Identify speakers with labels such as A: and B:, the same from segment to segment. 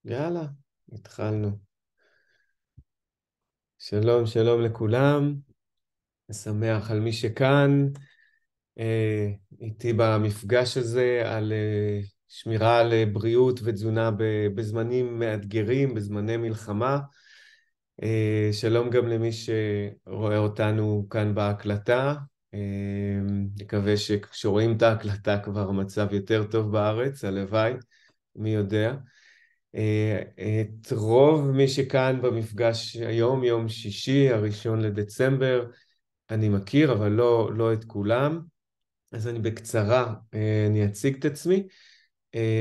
A: יאללה, התחלנו. שלום, שלום לכולם. שמח על מי שכאן, איתי במפגש הזה על שמירה על בריאות ותזונה בזמנים מאתגרים, בזמני מלחמה. שלום גם למי שרואה אותנו כאן בהקלטה. נקווה שכשרואים את ההקלטה כבר המצב יותר טוב בארץ, הלוואי, מי יודע. את רוב מי שכאן במפגש היום, יום שישי, 1 לדצמבר, אני מכיר, אבל לא את כולם. אז אני בקצרה, אני אציג את עצמי,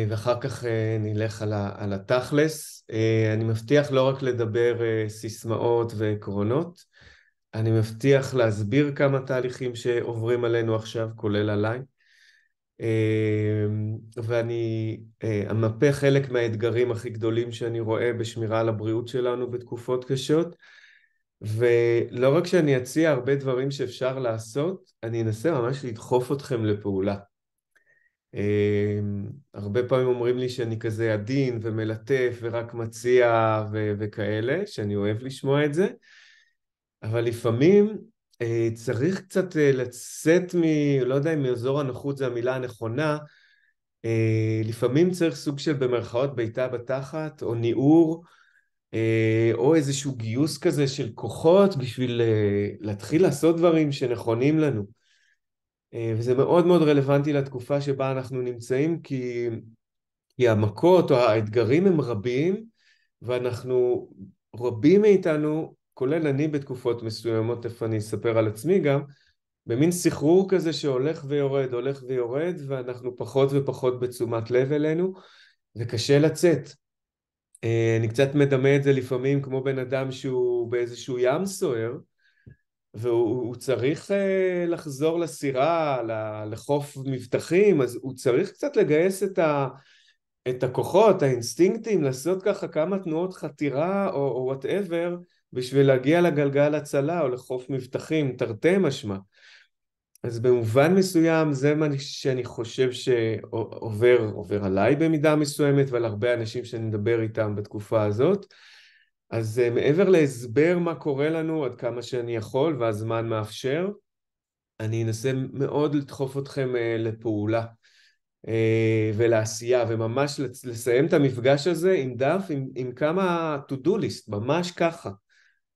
A: ואחר כך נלך על התכלס. אני מבטיח לא רק לדבר סיסמאות ועקרונות, אני מבטיח להסביר כמה תהליכים שעוברים עלינו עכשיו, כולל עליי. ואני אמפה חלק מהאתגרים הכי גדולים שאני רואה בשמירה על הבריאות שלנו בתקופות קשות, ולא רק שאני אציע הרבה דברים שאפשר לעשות, אני אנסה ממש לדחוף אתכם לפעולה. הרבה פעמים אומרים לי שאני כזה עדין ומלטף ורק מציע וכאלה, שאני אוהב לשמוע את זה, אבל לפעמים צריך קצת לצאת לא יודע אם מאזור הנוחות זה המילה הנכונה, לפעמים צריך סוג של במרכאות בעיטה בתחת או ניעור, או איזשהו גיוס כזה של כוחות בשביל להתחיל לעשות דברים שנכונים לנו. וזה מאוד מאוד רלוונטי לתקופה שבה אנחנו נמצאים, כי המכות או האתגרים הם רבים, ואנחנו, רבים מאיתנו, כולל אני בתקופות מסוימות, איפה אני אספר על עצמי גם, במין סחרור כזה שהולך ויורד, הולך ויורד, ואנחנו פחות ופחות בתשומת לב אלינו, וקשה לצאת. אני קצת מדמה את זה לפעמים כמו בן אדם שהוא באיזשהו ים סוער, והוא צריך לחזור לסירה, לחוף מבטחים, אז הוא צריך קצת לגייס את הכוחות, האינסטינקטים, לעשות ככה כמה תנועות חתירה או whatever, בשביל להגיע לגלגל הצלה או לחוף מבטחים, תרתי משמע. אז במובן מסוים זה מה שאני חושב שעובר עליי במידה מסוימת ועל הרבה אנשים שאני מדבר איתם בתקופה הזאת. אז מעבר להסבר מה קורה לנו עד כמה שאני יכול והזמן מאפשר, אני אנסה מאוד לדחוף אתכם לפעולה ולעשייה, וממש לסיים את המפגש הזה עם דף עם כמה to do list, ממש ככה.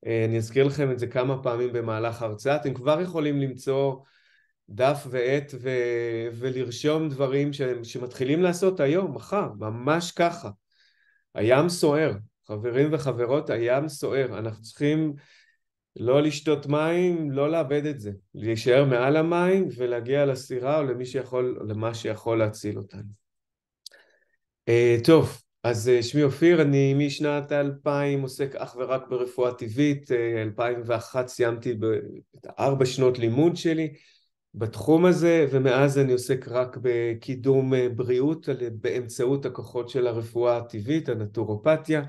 A: אני אזכיר לכם את זה כמה פעמים במהלך ההרצאה, אתם כבר יכולים למצוא דף ועט ולרשום דברים שמתחילים לעשות היום, מחר, ממש ככה. הים סוער, חברים וחברות, הים סוער, אנחנו צריכים לא לשתות מים, לא לאבד את זה, להישאר מעל המים ולהגיע לסירה או למה שיכול להציל אותנו. טוב, אז שמי אופיר, אני משנת 2000 עוסק אך ורק ברפואה טבעית, 2001 סיימתי 4 שנות לימוד שלי בתחום הזה, ומאז אני עוסק רק בקידום בריאות באמצעות הכוחות של הרפואה הטבעית, הנטורופתיה.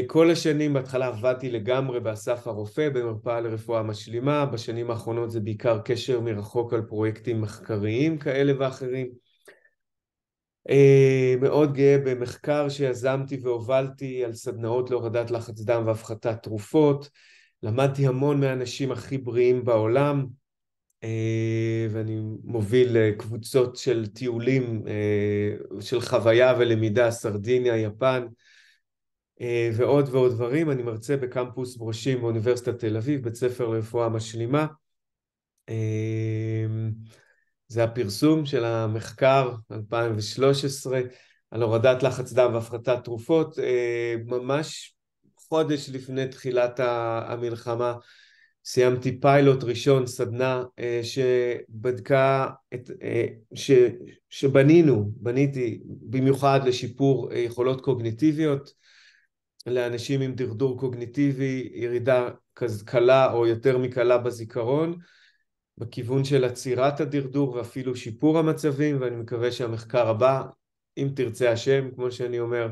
A: כל השנים בהתחלה עבדתי לגמרי באסף הרופא, במרפאה לרפואה משלימה, בשנים האחרונות זה בעיקר קשר מרחוק על פרויקטים מחקריים כאלה ואחרים. מאוד גאה במחקר שיזמתי והובלתי על סדנאות להורדת לחץ דם והפחתת תרופות, למדתי המון מהאנשים הכי בריאים בעולם, ואני מוביל קבוצות של טיולים, של חוויה ולמידה, סרדיניה, יפן, ועוד ועוד דברים. אני מרצה בקמפוס ברושים באוניברסיטת תל אביב, בית ספר לרפואה משלימה. זה הפרסום של המחקר 2013 על הורדת לחץ דם והפחתת תרופות, ממש חודש לפני תחילת המלחמה. סיימתי פיילוט ראשון, סדנה שבדקה, בניתי במיוחד לשיפור יכולות קוגניטיביות, לאנשים עם דרדור קוגניטיבי, ירידה קלה או יותר מקלה בזיכרון, בכיוון של עצירת הדרדור ואפילו שיפור המצבים, ואני מקווה שהמחקר הבא, אם תרצה השם, כמו שאני אומר,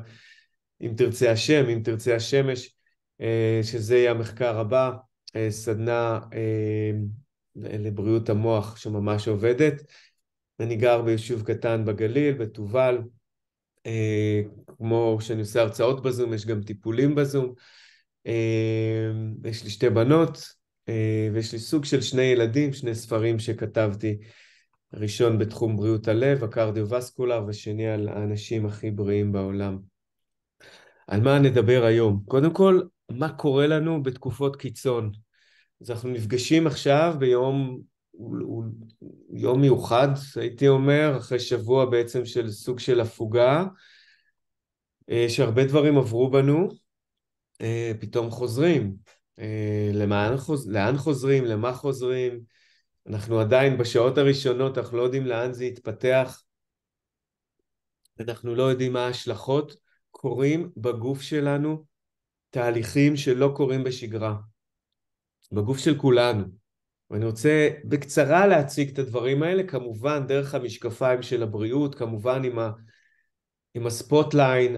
A: אם תרצה השם, אם תרצה השמש, שזה יהיה המחקר הבא, סדנה לבריאות המוח שממש עובדת. אני גר ביישוב קטן בגליל, בתובל, כמו שאני עושה הרצאות בזום, יש גם טיפולים בזום. יש לי 2 בנות, ויש לי סוג של 2 ילדים, 2 ספרים שכתבתי. הראשון בתחום בריאות הלב, הקרדיו-וסקולר, ושני על האנשים הכי בריאים בעולם. על מה נדבר היום? קודם כל, מה קורה לנו בתקופות קיצון? אז אנחנו נפגשים עכשיו ביום יום מיוחד, הייתי אומר, אחרי שבוע בעצם של סוג של הפוגה, שהרבה דברים עברו בנו, פתאום חוזרים. לאן חוזרים? למה חוזרים? אנחנו עדיין בשעות הראשונות, אנחנו לא יודעים לאן זה יתפתח, אנחנו לא יודעים מה ההשלכות. קורים בגוף שלנו תהליכים שלא קורים בשגרה, בגוף של כולנו. ואני רוצה בקצרה להציג את הדברים האלה, כמובן דרך המשקפיים של הבריאות, כמובן עם הספוטליין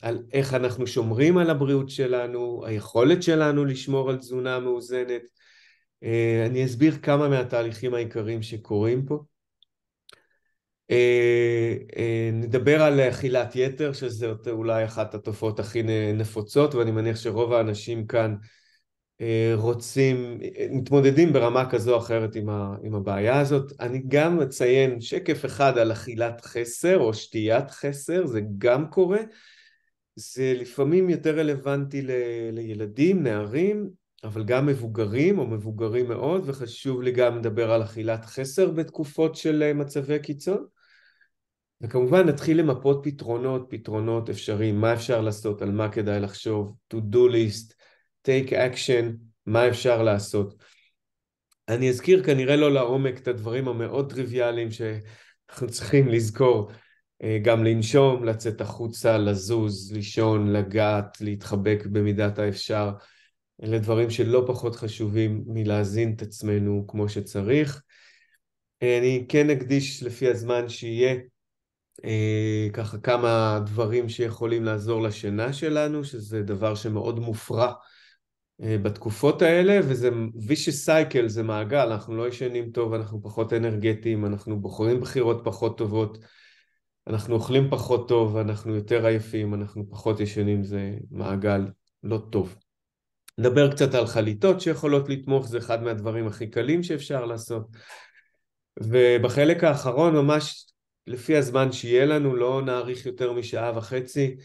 A: על איך אנחנו שומרים על הבריאות שלנו, היכולת שלנו לשמור על תזונה מאוזנת. אני אסביר כמה מהתהליכים העיקריים שקורים פה. נדבר על אכילת יתר, שזה אולי אחת התופעות הכי נפוצות, ואני מניח שרוב האנשים כאן מתמודדים ברמה כזו או אחרת עם הבעיה הזאת. אני גם אציין שקף אחד על אכילת חסר או שתיית חסר, זה גם קורה. זה לפעמים יותר רלוונטי לילדים, נערים, אבל גם מבוגרים או מבוגרים מאוד, וחשוב לי גם לדבר על אכילת חסר בתקופות של מצבי קיצון. וכמובן נתחיל למפות פתרונות אפשריים, מה אפשר לעשות, על מה כדאי לחשוב, to do list, take action, מה אפשר לעשות. אני אזכיר כנראה לא לעומק את הדברים המאוד טריוויאליים שאנחנו צריכים לזכור, גם לנשום, לצאת החוצה, לזוז, לישון, לגעת, להתחבק במידת האפשר. אלה דברים שלא פחות חשובים מלהזין את עצמנו כמו שצריך. אני כן אקדיש לפי הזמן שיהיה ככה כמה דברים שיכולים לעזור לשינה שלנו, שזה דבר שמאוד מופרע בתקופות האלה, וזה vicious cycle, זה מעגל, אנחנו לא ישנים טוב, אנחנו פחות אנרגטיים, אנחנו בוחרים בחירות פחות טובות, אנחנו אוכלים פחות טוב, אנחנו יותר עייפים, אנחנו פחות ישנים, זה מעגל לא טוב. נדבר קצת על חליטות שיכולות לתמוך, זה אחד מהדברים הכי קלים שאפשר לעשות. ובחלק האחרון, ממש לפי הזמן שיהיה לנו, לא נאריך יותר משעה וחצי,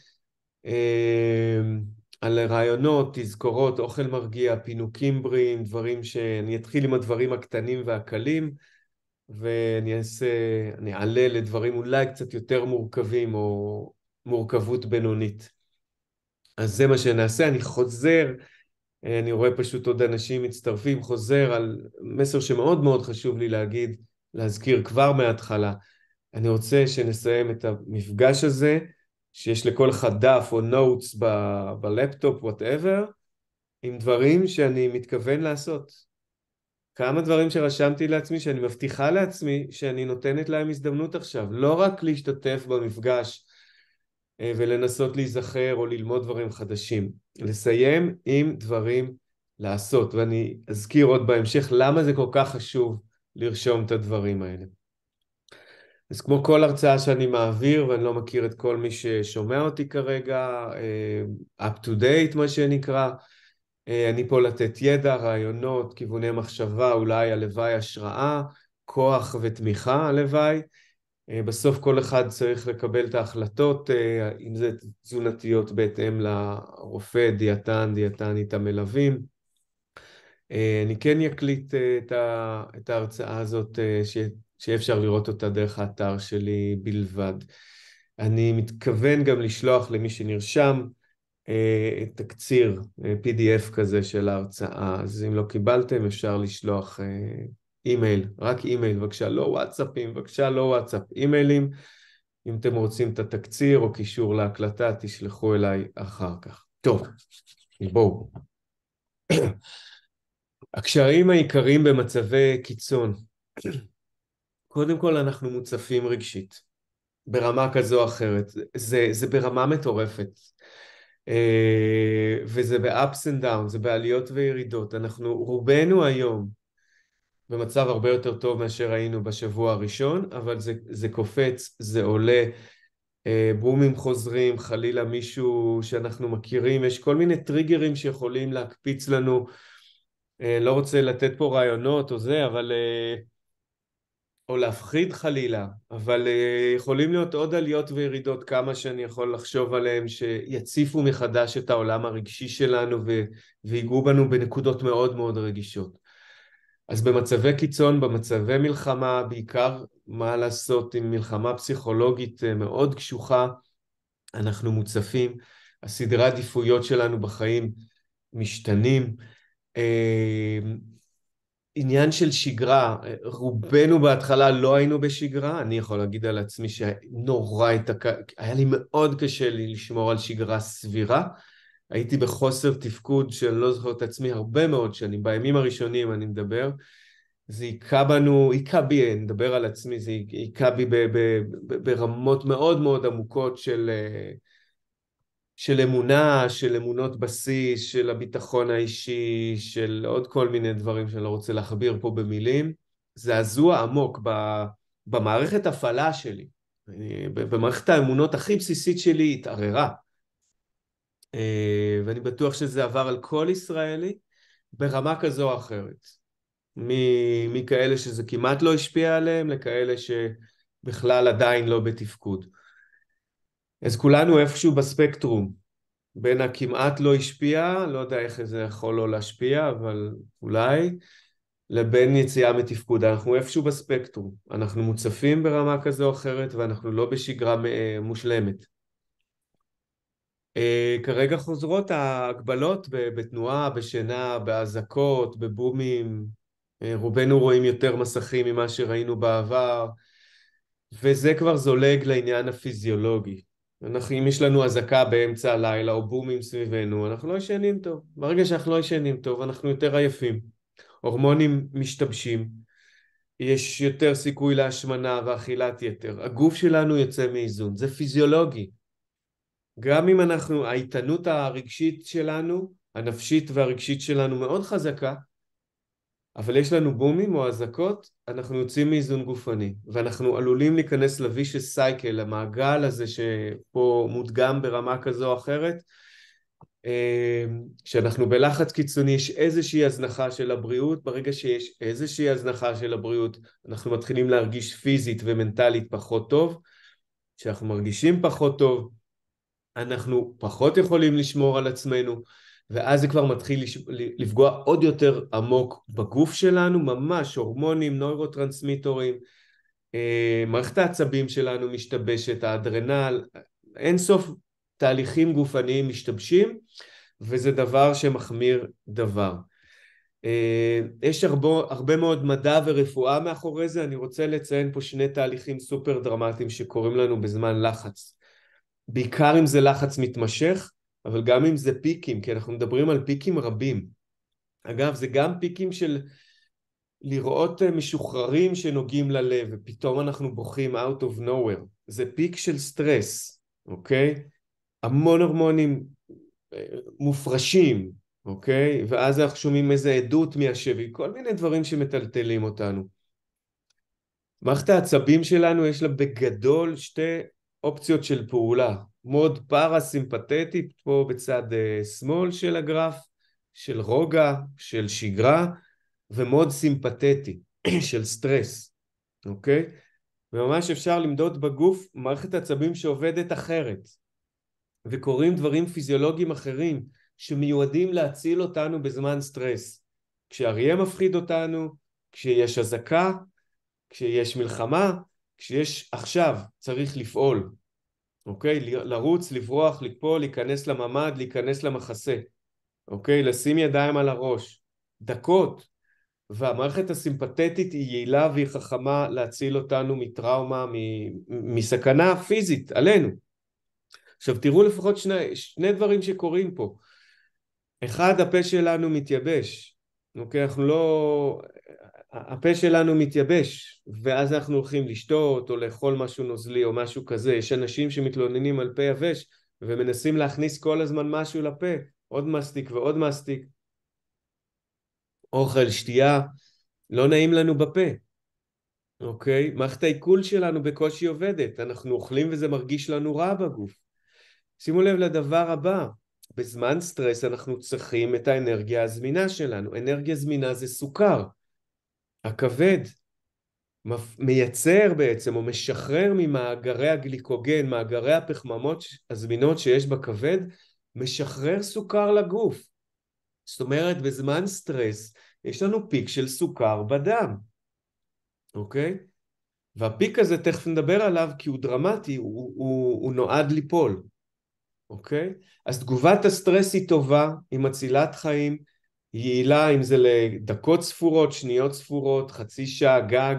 A: על רעיונות, תזכורות, אוכל מרגיע, פינוקים בריאים, דברים שאני אתחיל עם הדברים הקטנים והקלים, אני אעלה לדברים אולי קצת יותר מורכבים או מורכבות בינונית. אז זה מה שנעשה, אני חוזר, אני רואה פשוט עוד אנשים מצטרפים, חוזר על מסר שמאוד מאוד חשוב לי להזכיר כבר מההתחלה. אני רוצה שנסיים את המפגש הזה, שיש לכל אחד דף או נוטס בלפטופ, whatever, עם דברים שאני מתכוון לעשות. כמה דברים שרשמתי לעצמי, שאני מבטיחה לעצמי, שאני נותנת להם הזדמנות עכשיו. לא רק להשתתף במפגש ולנסות להיזכר או ללמוד דברים חדשים. לסיים עם דברים לעשות. ואני אזכיר עוד בהמשך למה זה כל כך חשוב לרשום את הדברים האלה. אז כמו כל הרצאה שאני מעביר, ואני לא מכיר את כל מי ששומע אותי כרגע, up to date מה שנקרא, אני פה לתת ידע, רעיונות, כיווני מחשבה, אולי הלוואי השראה, כוח ותמיכה הלוואי. בסוף כל אחד צריך לקבל את ההחלטות, אם זה תזונתיות בהתאם לרופא, דיאטנית המלווים. אני כן יקליט את ההרצאה הזאת שאפשר לראות אותה דרך האתר שלי בלבד. אני מתכוון גם לשלוח למי שנרשם תקציר, PDF כזה של ההרצאה, אז אם לא קיבלתם אפשר לשלוח אימייל, רק אימייל, בבקשה, לא וואטסאפים, בבקשה, לא וואטסאפ, אימיילים. אם אתם רוצים את התקציר או קישור להקלטה, תשלחו אליי אחר כך. טוב, בואו. הקשרים העיקריים במצבי קיצון. קודם כל אנחנו מוצפים רגשית, ברמה כזו או אחרת. זה ברמה מטורפת. וזה ב-ups and downs, זה בעליות וירידות. רובנו היום במצב הרבה יותר טוב מאשר היינו בשבוע הראשון, אבל זה קופץ, זה עולה. בומים חוזרים, חלילה מישהו שאנחנו מכירים, יש כל מיני טריגרים שיכולים להקפיץ לנו, לא רוצה לתת פה רעיונות או זה, אבל או להפחיד חלילה, אבל יכולים להיות עוד עליות וירידות כמה שאני יכול לחשוב עליהם שיציפו מחדש את העולם הרגשי שלנו ויגעו בנו בנקודות מאוד מאוד רגישות. אז במצבי קיצון, במצבי מלחמה, בעיקר מה לעשות עם מלחמה פסיכולוגית מאוד קשוחה, אנחנו מוצפים, הסדרי העדיפויות שלנו בחיים משתנים, עניין של שגרה, רובנו בהתחלה לא היינו בשגרה, אני יכול להגיד על עצמי שנורא היה לי מאוד קשה לי לשמור על שגרה סבירה, הייתי בחוסר תפקוד של לא זוכר את עצמי הרבה מאוד שנים, בימים הראשונים אני מדבר, זה היכה בנו, היכה בי, אני מדבר על עצמי, זה היכה בי ברמות מאוד מאוד עמוקות של אמונה, של אמונות בסיס, של הביטחון האישי, של עוד כל מיני דברים שאני לא רוצה להכביר פה במילים. זעזוע עמוק במערכת הפעלה שלי, במערכת האמונות הכי בסיסית שלי התערערה. ואני בטוח שזה עבר על כל ישראלי ברמה כזו או אחרת. מכאלה שזה כמעט לא השפיע עליהם, לכאלה שבכלל עדיין לא בתפקוד. אז כולנו איפשהו בספקטרום, בין הכמעט לא השפיע, לא יודע איך זה יכול לא להשפיע, אבל אולי, לבין יציאה מתפקוד. אנחנו איפשהו בספקטרום, אנחנו מוצפים ברמה כזו או אחרת, ואנחנו לא בשגרה מושלמת. כרגע חוזרות ההגבלות בתנועה, בשינה, בהזקות, בבומים, רובנו רואים יותר מסכים ממה שראינו בעבר, וזה כבר זולג לעניין הפיזיולוגי. אם יש לנו הזקה באמצע הלילה או בומים סביבנו, אנחנו לא ישנים טוב. ברגע שאנחנו לא ישנים טוב, אנחנו יותר עייפים. הורמונים משתבשים, יש יותר סיכוי להשמנה ואכילת יתר. הגוף שלנו יוצא מאיזון, זה פיזיולוגי. גם אם האיתנות הרגשית שלנו, הנפשית והרגשית שלנו מאוד חזקה, אבל יש לנו בומים או הזקות, אנחנו יוצאים מאיזון גופני, ואנחנו עלולים להיכנס לווישס סייקל, למעגל הזה שפה מודגם ברמה כזו או אחרת, שאנחנו בלחץ קיצוני, יש איזושהי הזנחה של הבריאות, ברגע שיש איזושהי הזנחה של הבריאות, אנחנו מתחילים להרגיש פיזית ומנטלית פחות טוב, כשאנחנו מרגישים פחות טוב, אנחנו פחות יכולים לשמור על עצמנו, ואז זה כבר מתחיל לפגוע עוד יותר עמוק בגוף שלנו, ממש הורמונים, נוירוטרנסמיטורים, מערכת העצבים שלנו משתבשת, האדרנל, אין סוף תהליכים גופניים משתבשים, וזה דבר שמחמיר דבר. יש הרבה מאוד מדע ורפואה מאחורי זה, אני רוצה לציין פה שני תהליכים סופר דרמטיים שקורים לנו בזמן לחץ, בעיקר אם זה לחץ מתמשך, אבל גם אם זה פיקים, כי אנחנו מדברים על פיקים רבים. אגב, זה גם פיקים של לראות משוחררים שנוגעים ללב, ופתאום אנחנו בוכים out of nowhere. זה פיק של סטרס, אוקיי? המון הורמונים מופרשים, אוקיי? ואז אנחנו שומעים איזה עדות מהשבי, כל מיני דברים שמטלטלים אותנו. מערכת העצבים שלנו יש לה בגדול שתי אופציות של פעולה. מוד פרסימפתטי פה בצד שמאל של הגרף, של רוגע, של שגרה, ומוד סימפתטי של סטרס, אוקיי? וממש אפשר למדוד בגוף מערכת עצבים שעובדת אחרת, וקוראים דברים פיזיולוגיים אחרים שמיועדים להציל אותנו בזמן סטרס. כשאריה מפחיד אותנו, כשיש הזקה, כשיש מלחמה, כשיש עכשיו צריך לפעול. אוקיי? לרוץ, לברוח, לקפול, להיכנס לממד, להיכנס למחסה. אוקיי? לשים ידיים על הראש. דקות. והמערכת הסימפתטית היא יעילה והיא חכמה להציל אותנו מטראומה, מסכנה פיזית עלינו. עכשיו תראו לפחות שני דברים שקורים פה. אחד, הפה שלנו מתייבש. אוקיי? אנחנו לא... הפה שלנו מתייבש, ואז אנחנו הולכים לשתות או לאכול משהו נוזלי או משהו כזה. יש אנשים שמתלוננים על פה יבש ומנסים להכניס כל הזמן משהו לפה, עוד מסטיק ועוד מסטיק. אוכל, שתייה, לא נעים לנו בפה. אוקיי? מערכת העיכול שלנו בקושי עובדת, אנחנו אוכלים וזה מרגיש לנו רע בגוף. שימו לב לדבר הבא, בזמן סטרס אנחנו צריכים את האנרגיה הזמינה שלנו. אנרגיה זמינה זה סוכר. הכבד מייצר בעצם או משחרר ממאגרי הגליקוגן, מאגרי הפחמימות הזמינות שיש בכבד, משחרר סוכר לגוף. זאת אומרת, בזמן סטרס יש לנו פיק של סוכר בדם, אוקיי? והפיק הזה תכף נדבר עליו כי הוא דרמטי, הוא נועד ליפול, אוקיי? אז תגובת הסטרס היא טובה, היא מצילת חיים, היא יעילה אם זה לדקות ספורות, שניות ספורות, חצי שעה גג.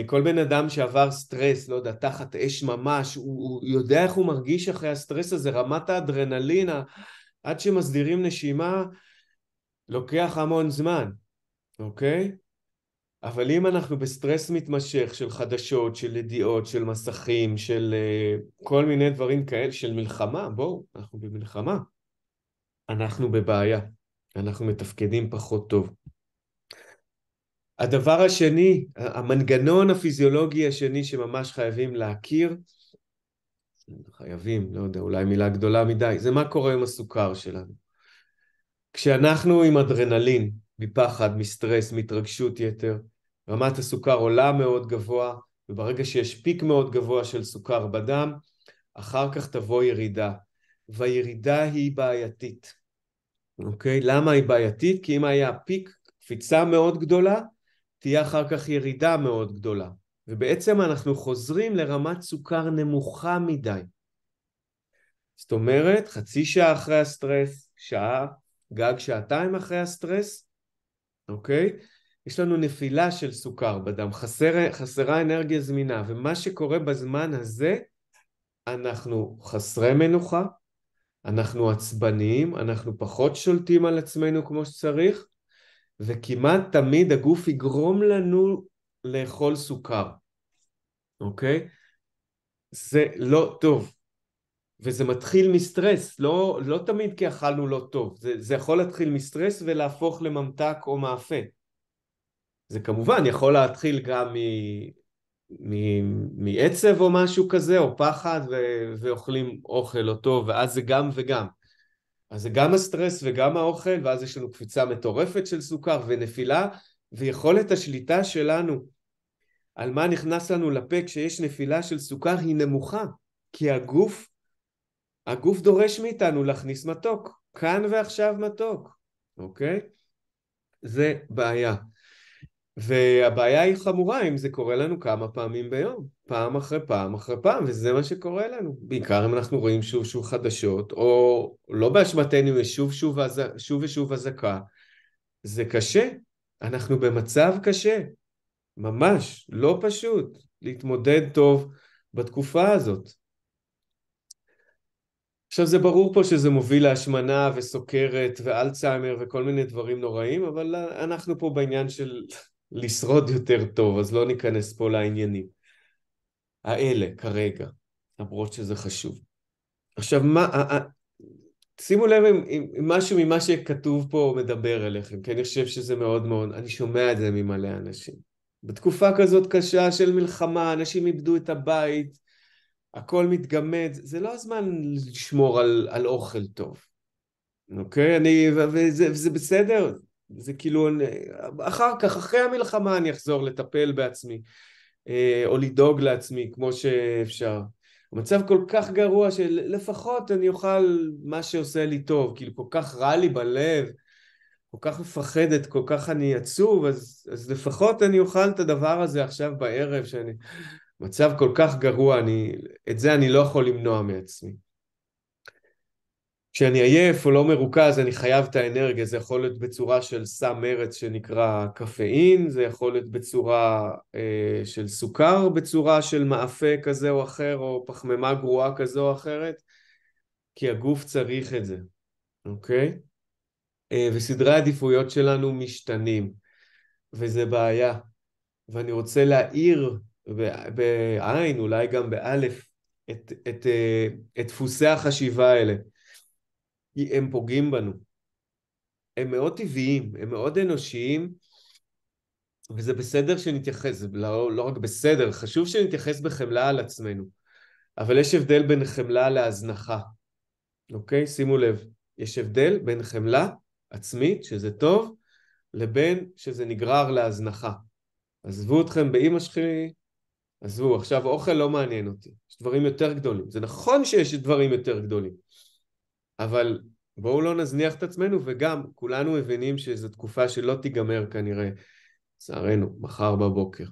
A: כל בן אדם שעבר סטרס, לא יודע, תחת אש ממש, הוא יודע איך הוא מרגיש אחרי הסטרס הזה, רמת האדרנלין, עד שמסדירים נשימה, לוקח המון זמן, אוקיי? אבל אם אנחנו בסטרס מתמשך של חדשות, של ידיעות, של מסכים, של כל מיני דברים כאלה, של מלחמה, בואו, אנחנו במלחמה, אנחנו בבעיה, אנחנו מתפקדים פחות טוב. הדבר השני, המנגנון הפיזיולוגי השני שממש חייבים להכיר, חייבים, לא יודע, אולי מילה גדולה מדי, זה מה קורה עם הסוכר שלנו. כשאנחנו עם אדרנלין, מפחד, מסטרס, מהתרגשות יתר, רמת הסוכר עולה מאוד גבוה, וברגע שיש פיק מאוד גבוה של סוכר בדם, אחר כך תבוא ירידה, והירידה היא בעייתית. אוקיי? למה היא בעייתית? כי אם היה פיק, קפיצה מאוד גדולה, תהיה אחר כך ירידה מאוד גדולה. ובעצם אנחנו חוזרים לרמת סוכר נמוכה מדי. זאת אומרת, חצי שעה אחרי הסטרס, שעה, גג שעתיים אחרי הסטרס, אוקיי? יש לנו נפילה של סוכר בדם, חסרה אנרגיה זמינה, ומה שקורה בזמן הזה, אנחנו חסרי מנוחה, אנחנו עצבניים, אנחנו פחות שולטים על עצמנו כמו שצריך, וכמעט תמיד הגוף יגרום לנו לאכול סוכר, אוקיי? זה לא טוב, וזה מתחיל מסטרס, לא תמיד כי אכלנו לא טוב, זה יכול להתחיל מסטרס ולהפוך לממתק או מאפה. זה כמובן יכול להתחיל גם מעצב או משהו כזה, או פחד, ואוכלים אוכל לא טוב, ואז זה גם וגם. אז זה גם הסטרס וגם האוכל, ואז יש לנו קפיצה מטורפת של סוכר ונפילה, ויכולת השליטה שלנו על מה נכנס לנו לפה כשיש נפילה של סוכר היא נמוכה, כי הגוף דורש מאיתנו להכניס מתוק, כאן ועכשיו מתוק, אוקיי? זה בעיה. והבעיה היא חמורה אם זה קורה לנו כמה פעמים ביום, פעם אחרי פעם אחרי פעם, וזה מה שקורה לנו. בעיקר אם אנחנו רואים שוב שוב חדשות, או לא באשמתנו יש שוב ושוב אזעקה. זה קשה, אנחנו במצב קשה, ממש לא פשוט להתמודד טוב בתקופה הזאת. עכשיו זה ברור פה שזה מוביל להשמנה וסוכרת ואלצהיימר וכל מיני דברים נוראים, אבל אנחנו פה בעניין של לשרוד יותר טוב, אז לא ניכנס פה לעניינים האלה כרגע, למרות שזה חשוב. עכשיו, שימו לב אם משהו ממה שכתוב פה מדבר אליכם, כי אני חושב שזה מאוד מאוד, אני שומע את זה ממלא אנשים. בתקופה כזאת קשה של מלחמה, אנשים איבדו את הבית, הכל מתגמד, זה לא הזמן לשמור על אוכל טוב, אוקיי? וזה בסדר, זה כאילו, אחר כך, אחרי המלחמה אני אחזור לטפל בעצמי, או לדאוג לעצמי כמו שאפשר. המצב כל כך גרוע שלפחות אני אוכל מה שעושה לי טוב, כאילו כל כך רע לי בלב, כל כך מפחדת, כל כך אני עצוב, אז לפחות אני אוכל את הדבר הזה עכשיו בערב, שאני מצב כל כך גרוע, את זה אני לא יכול למנוע מעצמי. כשאני עייף או לא מרוכז, אני חייב את האנרגיה, זה יכול להיות בצורה של סם מרץ שנקרא קפאין, זה יכול להיות בצורה של סוכר, בצורה של מאפה כזה או אחר, או פחמימה גרועה כזו או אחרת, כי הגוף צריך את זה, אוקיי? וסדרי העדיפויות שלנו משתנים, וזה בעיה. ואני רוצה להעיר בעין, אולי גם באלף, את דפוסי החשיבה האלה. הם פוגעים בנו. הם מאוד טבעיים, הם מאוד אנושיים, וזה בסדר שנתייחס, זה לא רק בסדר, חשוב שנתייחס בחמלה על עצמנו, אבל יש הבדל בין חמלה להזנחה, אוקיי? שימו לב, יש הבדל בין חמלה עצמית, שזה טוב, לבין שזה נגרר להזנחה. עזבו אתכם באמא שלי, עזבו, עכשיו אוכל לא מעניין אותי, יש דברים יותר גדולים. זה נכון שיש דברים יותר גדולים, אבל בואו לא נזניח את עצמנו, וגם כולנו מבינים שזו תקופה שלא תיגמר כנראה, לצערנו, מחר בבוקר.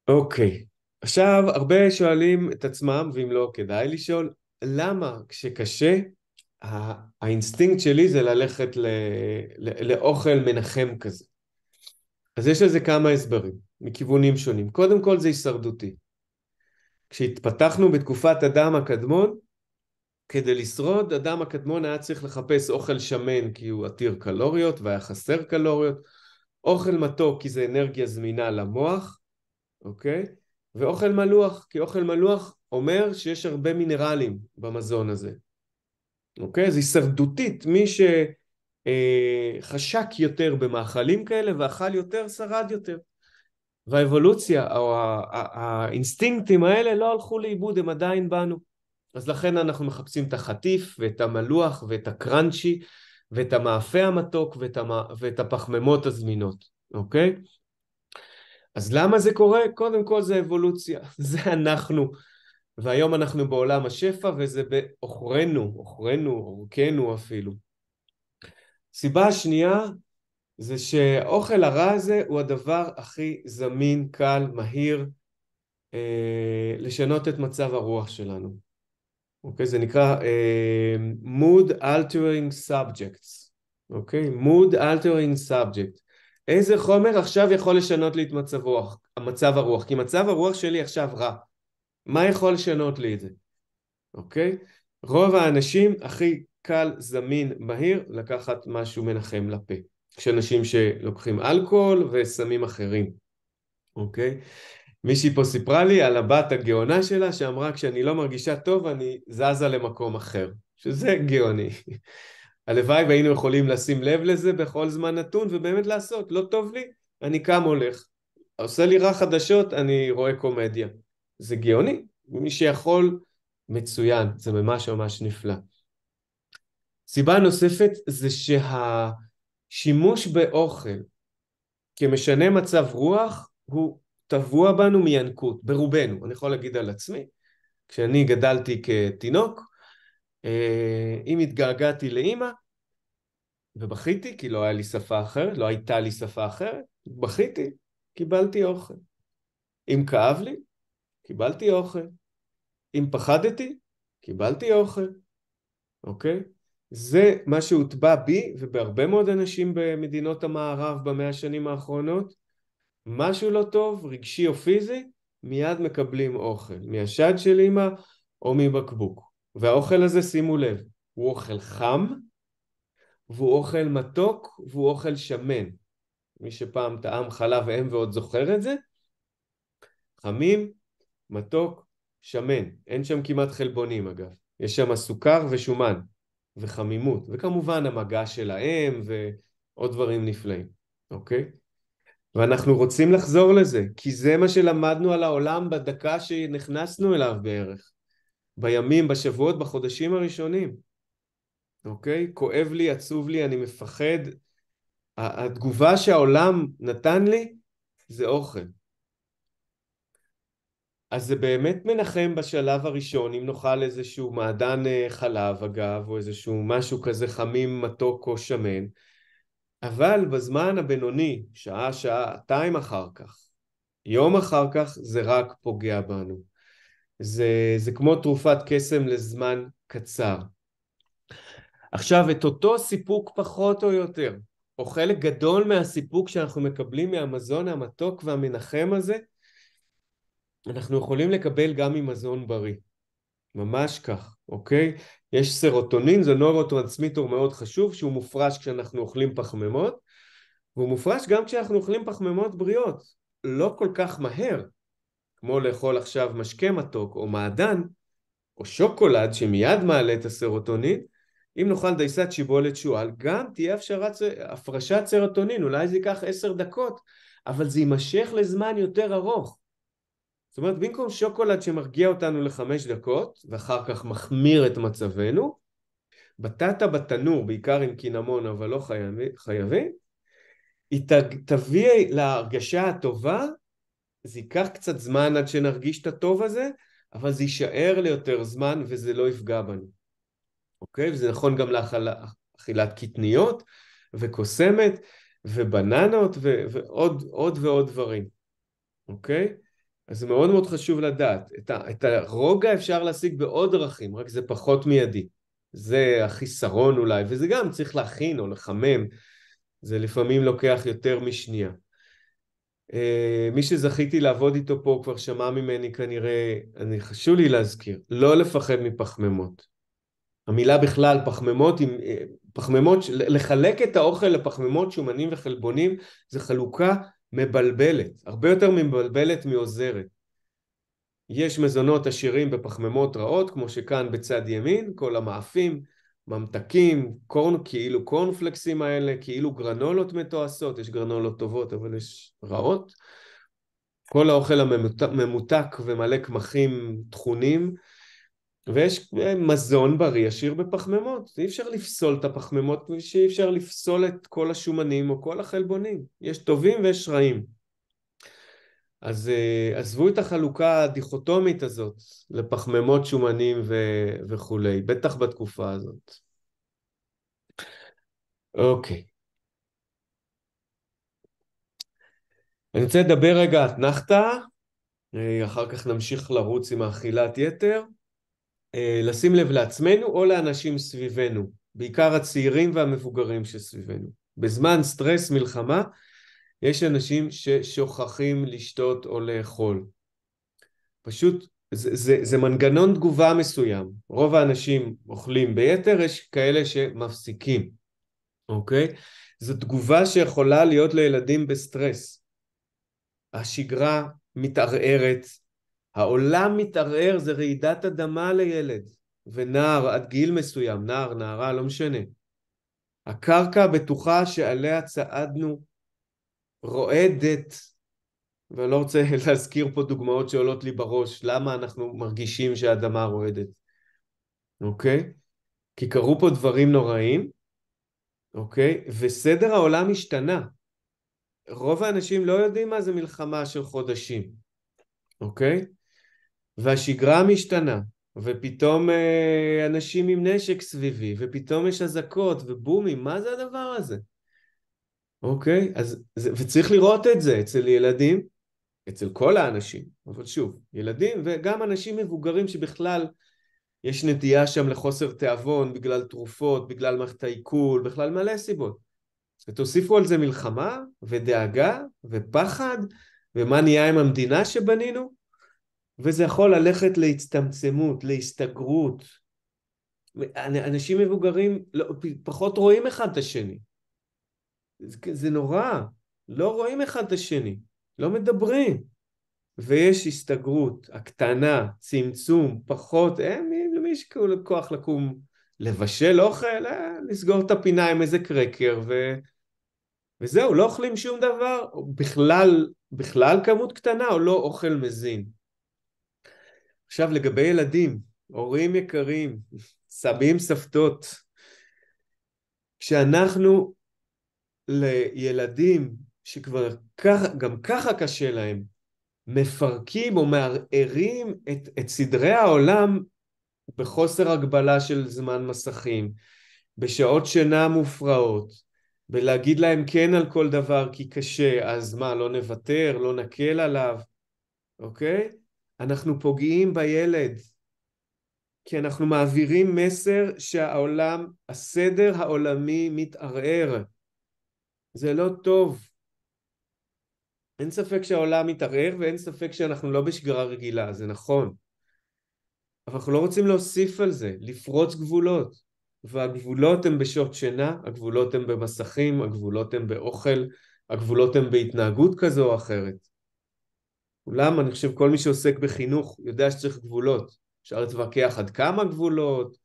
A: אוקיי, עכשיו הרבה שואלים את עצמם, ואם לא כדאי לשאול, למה כשקשה, האינסטינקט שלי זה ללכת לאוכל מנחם כזה. אז יש לזה כמה הסברים, מכיוונים שונים. קודם כל זה הישרדותי. כשהתפתחנו בתקופת אדם הקדמון, כדי לשרוד, אדם הקדמון היה צריך לחפש אוכל שמן כי הוא עתיר קלוריות והיה חסר קלוריות, אוכל מתוק כי זה אנרגיה זמינה למוח, אוקיי? ואוכל מלוח, כי אוכל מלוח אומר שיש הרבה מינרלים במזון הזה. אוקיי? אז הישרדותית, מי שחשק יותר במאכלים כאלה ואכל יותר, שרד יותר. והאבולוציה, או האינסטינקטים האלה לא הלכו לאיבוד, הם עדיין בנו. אז לכן אנחנו מחפשים את החטיף ואת המלוח ואת הקרנצ'י ואת המאפה המתוק ואת הפחמימות הזמינות, אוקיי? אז למה זה קורה? קודם כל זה אבולוציה, זה אנחנו, והיום אנחנו בעולם השפע וזה באוכרנו, אורכנו אפילו. סיבה השנייה זה שהאוכל הרע הזה הוא הדבר הכי זמין, קל, מהיר, לשנות את מצב הרוח שלנו. אוקיי, זה נקרא mood altering subjects. אוקיי, mood altering subject. איזה חומר עכשיו יכול לשנות לי את מצב הרוח? כי מצב הרוח שלי עכשיו רע. מה יכול לשנות לי את זה? אוקיי? רוב האנשים הכי קל, זמין, מהיר, לקחת משהו מנחם לפה. יש אנשים שלוקחים אלכוהול וסמים אחרים. אוקיי? מישהי פה סיפרה לי על הבת הגאונה שלה שאמרה כשאני לא מרגישה טוב אני זזה למקום אחר. שזה גאוני. הלוואי והיינו יכולים לשים לב לזה בכל זמן נתון ובאמת לעשות. לא טוב לי, אני קם הולך. עושה לי רע חדשות, אני רואה קומדיה. זה גאוני. מי שיכול, מצוין. זה ממש ממש נפלא. סיבה נוספת זה שהשימוש באוכל כמשנה מצב רוח הוא טבוע בנו מינקות, ברובנו. אני יכול להגיד על עצמי, כשאני גדלתי כתינוק, אם התגעגעתי לאמא, ובכיתי, כי לא היה לי שפה אחרת, לא הייתה לי שפה אחרת, בכיתי, קיבלתי אוכל. אם כאב לי, קיבלתי אוכל. אם פחדתי, קיבלתי אוכל. אוקיי? זה מה שהוטבע בי, ובהרבה מאוד אנשים במדינות המערב במאה השנים האחרונות, משהו לא טוב, רגשי או פיזי, מיד מקבלים אוכל, מהשד של אמא או מבקבוק. והאוכל הזה, שימו לב, הוא אוכל חם, והוא אוכל מתוק, והוא אוכל שמן. מי שפעם טעם חלב אם ועוד זוכר את זה, חמים, מתוק, שמן. אין שם כמעט חלבונים אגב. יש שם סוכר ושומן, וחמימות, וכמובן המגע של האם ועוד דברים נפלאים, אוקיי? ואנחנו רוצים לחזור לזה, כי זה מה שלמדנו על העולם בדקה שנכנסנו אליו בערך. בימים, בשבועות, בחודשים הראשונים. אוקיי? כואב לי, עצוב לי, אני מפחד. התגובה שהעולם נתן לי זה אוכל. אז זה באמת מנחם בשלב הראשון, אם נאכל איזשהו מעדן חלב אגב, או איזשהו משהו כזה חמים, מתוק או שמן, אבל בזמן הבינוני, שעה, שעתיים אחר כך, יום אחר כך, זה רק פוגע בנו. זה כמו תרופת קסם לזמן קצר. עכשיו, את אותו סיפוק פחות או יותר, או חלק גדול מהסיפוק שאנחנו מקבלים מהמזון המתוק והמנחם הזה, אנחנו יכולים לקבל גם ממזון בריא. ממש כך, אוקיי? יש סרוטונין, זה נוירוטרנסמיטר מאוד חשוב, שהוא מופרש כשאנחנו אוכלים פחמימות, והוא מופרש גם כשאנחנו אוכלים פחמימות בריאות. לא כל כך מהר, כמו לאכול עכשיו משקה מתוק או מעדן, או שוקולד שמיד מעלה את הסרוטונין, אם נאכל דייסת שיבולת שועל, גם תהיה הפרשת סרוטונין, אולי זה ייקח 10 דקות, אבל זה יימשך לזמן יותר ארוך. זאת אומרת, במקום שוקולד שמרגיע אותנו ל5 דקות, ואחר כך מחמיר את מצבנו, בטטה בתנור, בעיקר עם קינמון, אבל לא חייבים, היא תביא להרגשה הטובה, זה ייקח קצת זמן עד שנרגיש את הטוב הזה, אבל זה יישאר ליותר זמן וזה לא יפגע בנו. אוקיי? וזה נכון גם לאכילת קטניות וקוסמת ובננות ועוד ועוד דברים. אוקיי? אז זה מאוד מאוד חשוב לדעת. את הרוגע אפשר להשיג בעוד דרכים, רק זה פחות מיידי. זה החיסרון אולי, וזה גם צריך להכין או לחמם. זה לפעמים לוקח יותר משנייה. מי שזכיתי לעבוד איתו פה כבר שמע ממני כנראה, חשוב לי להזכיר, לא לפחד מפחמימות. המילה בכלל, פחמימות, לחלק את האוכל לפחמימות, שומנים וחלבונים, זה חלוקה מבלבלת, הרבה יותר מבלבלת מעוזרת. יש מזונות עשירים בפחמימות רעות, כמו שכאן בצד ימין, כל המאפים, ממתקים, כאילו קורנפלקסים האלה, כאילו גרנולות מתועשות, יש גרנולות טובות אבל יש רעות. כל האוכל הממותק ומלא קמחים תכונים, ויש מזון בריא עשיר בפחמימות. אי אפשר לפסול את הפחמימות, שאי אפשר לפסול את כל השומנים או כל החלבונים. יש טובים ויש רעים. אז עזבו את החלוקה הדיכוטומית הזאת לפחמימות, שומנים וכולי, בטח בתקופה הזאת. אוקיי. אני רוצה לדבר רגע אתנחתא, אחר כך נמשיך לרוץ עם האכילת יתר. לשים לב לעצמנו או לאנשים סביבנו, בעיקר הצעירים והמבוגרים שסביבנו. בזמן סטרס, מלחמה, יש אנשים ששוכחים לשתות או לאכול. פשוט זה מנגנון תגובה מסוים. רוב האנשים אוכלים ביתר, יש כאלה שמפסיקים. אוקיי? זו תגובה שיכולה להיות לילדים בסטרס. השגרה מתערערת, העולם מתערער, זה רעידת אדמה לילד ונער עד גיל מסוים, נער, נערה, לא משנה. הקרקע הבטוחה שעליה צעדנו רועדת, ואני לא רוצה להזכיר פה דוגמאות שעולות לי בראש, למה אנחנו מרגישים שהאדמה רועדת, אוקיי? כי קרו פה דברים נוראים, אוקיי? וסדר העולם השתנה. רוב האנשים לא יודעים מה זה מלחמה של חודשים, אוקיי? והשגרה משתנה, ופתאום אנשים עם נשק סביבי, ופתאום יש אזעקות ובומים, מה זה הדבר הזה? אוקיי? וצריך לראות את זה אצל ילדים, אצל כל האנשים, אבל שוב, ילדים וגם אנשים מבוגרים שבכלל יש נטייה שם לחוסר תיאבון, בגלל תרופות, בגלל מערכת העיכול, בכלל מלא סיבות. ותוסיפו על זה מלחמה ודאגה ופחד, ומה נהיה עם המדינה שבנינו, וזה יכול ללכת להצטמצמות, להסתגרות. אנשים מבוגרים פחות רואים אחד את השני. זה נורא, לא רואים אחד את השני, לא מדברים. ויש הסתגרות, הקטנה, צמצום, פחות, למי יש כוח לקום לבשל אוכל, לסגור את הפינה עם איזה קרקר, וזהו, לא אוכלים שום דבר, בכלל כמות קטנה או לא אוכל מזין. עכשיו לגבי ילדים, הורים יקרים, סבים, סבתות, כשאנחנו לילדים שכבר גם ככה קשה להם, מפרקים או מערערים את סדרי העולם בחוסר הגבלה של זמן מסכים, בשעות שינה מופרעות, ולהגיד להם כן על כל דבר כי קשה, אז מה, לא נוותר, לא נקל עליו, אוקיי? אנחנו פוגעים בילד, כי אנחנו מעבירים מסר שהעולם, הסדר העולמי מתערער. זה לא טוב. אין ספק שהעולם מתערער ואין ספק שאנחנו לא בשגרה רגילה, זה נכון. אבל אנחנו לא רוצים להוסיף על זה, לפרוץ גבולות. והגבולות הם בשעות שינה, הגבולות הם במסכים, הגבולות הם באוכל, הגבולות הם בהתנהגות כזו או אחרת. אולם אני חושב כל מי שעוסק בחינוך יודע שצריך גבולות. אפשר להתווכח עד כמה גבולות,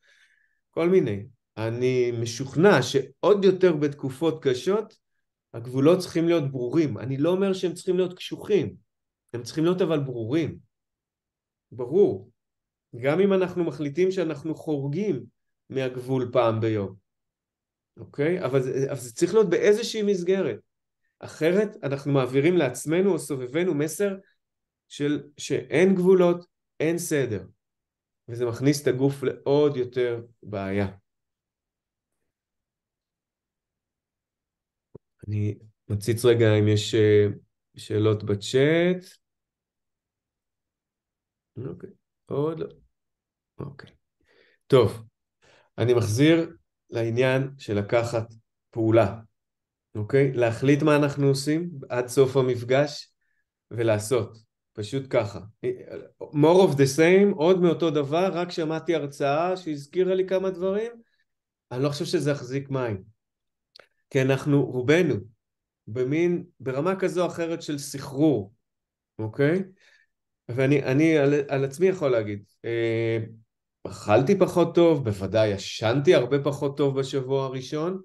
A: כל מיני. אני משוכנע שעוד יותר בתקופות קשות, הגבולות צריכים להיות ברורים. אני לא אומר שהם צריכים להיות קשוחים, הם צריכים להיות אבל ברורים. ברור. גם אם אנחנו מחליטים שאנחנו חורגים מהגבול פעם ביום. אוקיי? אבל זה צריך להיות באיזושהי מסגרת. אחרת אנחנו מעבירים לעצמנו או סובבנו מסר שאין גבולות, אין סדר. וזה מכניס את הגוף לעוד יותר בעיה. אני מציץ רגע אם יש שאלות בצ'אט. אוקיי, עוד לא. אוקיי. טוב, אני מחזיר לעניין של לקחת פעולה. אוקיי? להחליט מה אנחנו עושים עד סוף המפגש ולעשות. פשוט ככה. More of the same, עוד מאותו דבר, רק שמעתי הרצאה שהזכירה לי כמה דברים, אני לא חושב שזה יחזיק מים. כי אנחנו רובנו ברמה כזו או אחרת של סחרור, אוקיי? ואני על עצמי יכול להגיד, אכלתי פחות טוב, בוודאי ישנתי הרבה פחות טוב בשבוע הראשון,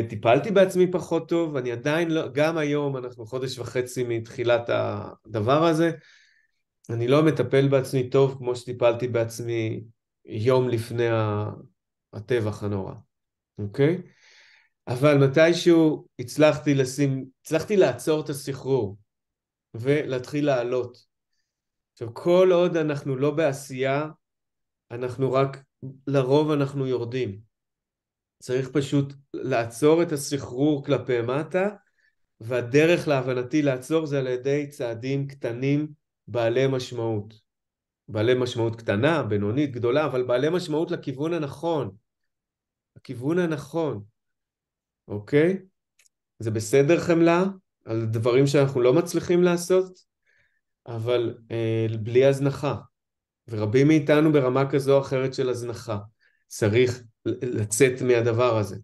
A: טיפלתי בעצמי פחות טוב, אני עדיין לא, גם היום אנחנו חודש וחצי מתחילת הדבר הזה, אני לא מטפל בעצמי טוב כמו שטיפלתי בעצמי יום לפני הטבח הנורא, אוקיי? אבל מתישהו הצלחתי לעצור את הסחרור ולהתחיל לעלות. עכשיו, כל עוד אנחנו לא בעשייה, לרוב אנחנו יורדים. צריך פשוט לעצור את הסחרור כלפי מטה, והדרך להבנתי לעצור זה על ידי צעדים קטנים בעלי משמעות. בעלי משמעות קטנה, בינונית, גדולה, אבל בעלי משמעות לכיוון הנכון. הכיוון הנכון, אוקיי? זה בסדר חמלה על דברים שאנחנו לא מצליחים לעשות, אבל בלי הזנחה. ורבים מאיתנו ברמה כזו או אחרת של הזנחה. צריך לצאת מהדבר הזה.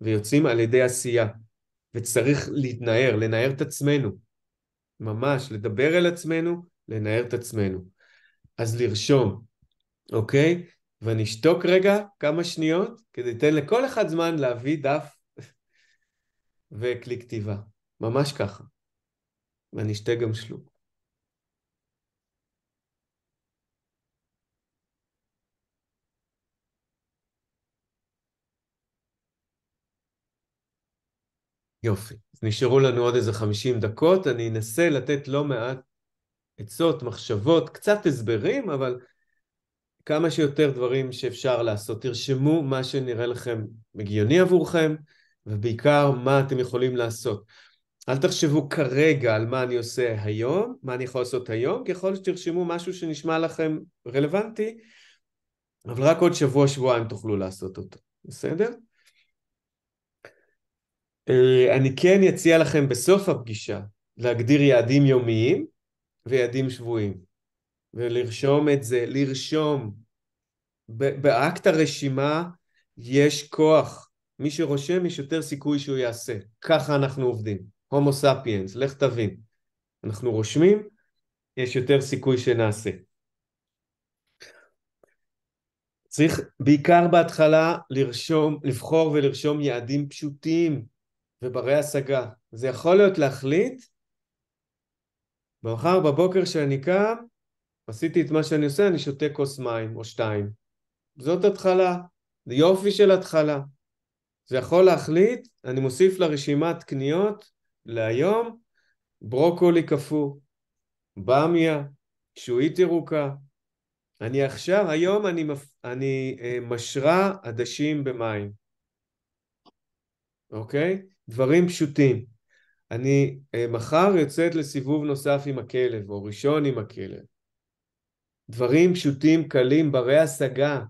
A: ויוצאים על ידי עשייה. וצריך לנער את עצמנו. ממש, לדבר אל עצמנו, לנער את עצמנו. אז לרשום, אוקיי? ואני אשתוק רגע כמה שניות, כדי לתת לכל אחד זמן להביא דף וכלי כתיבה. ממש ככה. ואני אשתה גם שלוק. יופי. אז נשארו לנו עוד איזה 50 דקות, אני אנסה לתת לא מעט עצות, מחשבות, קצת הסברים, אבל כמה שיותר דברים שאפשר לעשות. תרשמו מה שנראה לכם מגיוני עבורכם, ובעיקר מה אתם יכולים לעשות. אל תחשבו כרגע על מה אני עושה היום, מה אני יכול לעשות היום, כי יכול להיות שתרשמו משהו שנשמע לכם רלוונטי, אבל רק עוד שבוע-שבועיים תוכלו לעשות אותו. בסדר? אני כן אציע לכם בסוף הפגישה להגדיר יעדים יומיים ויעדים שבועיים, ולרשום את זה, לרשום. באקט הרשימה יש כוח. מי שרושם יש יותר סיכוי שהוא יעשה. ככה אנחנו עובדים. הומו ספיאנס, לך תבין. אנחנו רושמים, יש יותר סיכוי שנעשה. צריך בעיקר בהתחלה לבחור ולרשום יעדים פשוטים וברי השגה. זה יכול להיות להחליט, מחר בבוקר שאני קם, עשיתי את מה שאני עושה, אני שותה כוס מים או 2. זאת התחלה, זה יופי של התחלה. זה יכול להחליט, אני מוסיף לרשימת קניות להיום, ברוקולי קפוא, במיה, שועית ירוקה. היום אני משרה עדשים במים. אוקיי? דברים פשוטים. אני מחר יוצאת לסיבוב נוסף עם הכלב, או ראשון עם הכלב. דברים פשוטים, קלים, ברי השגה.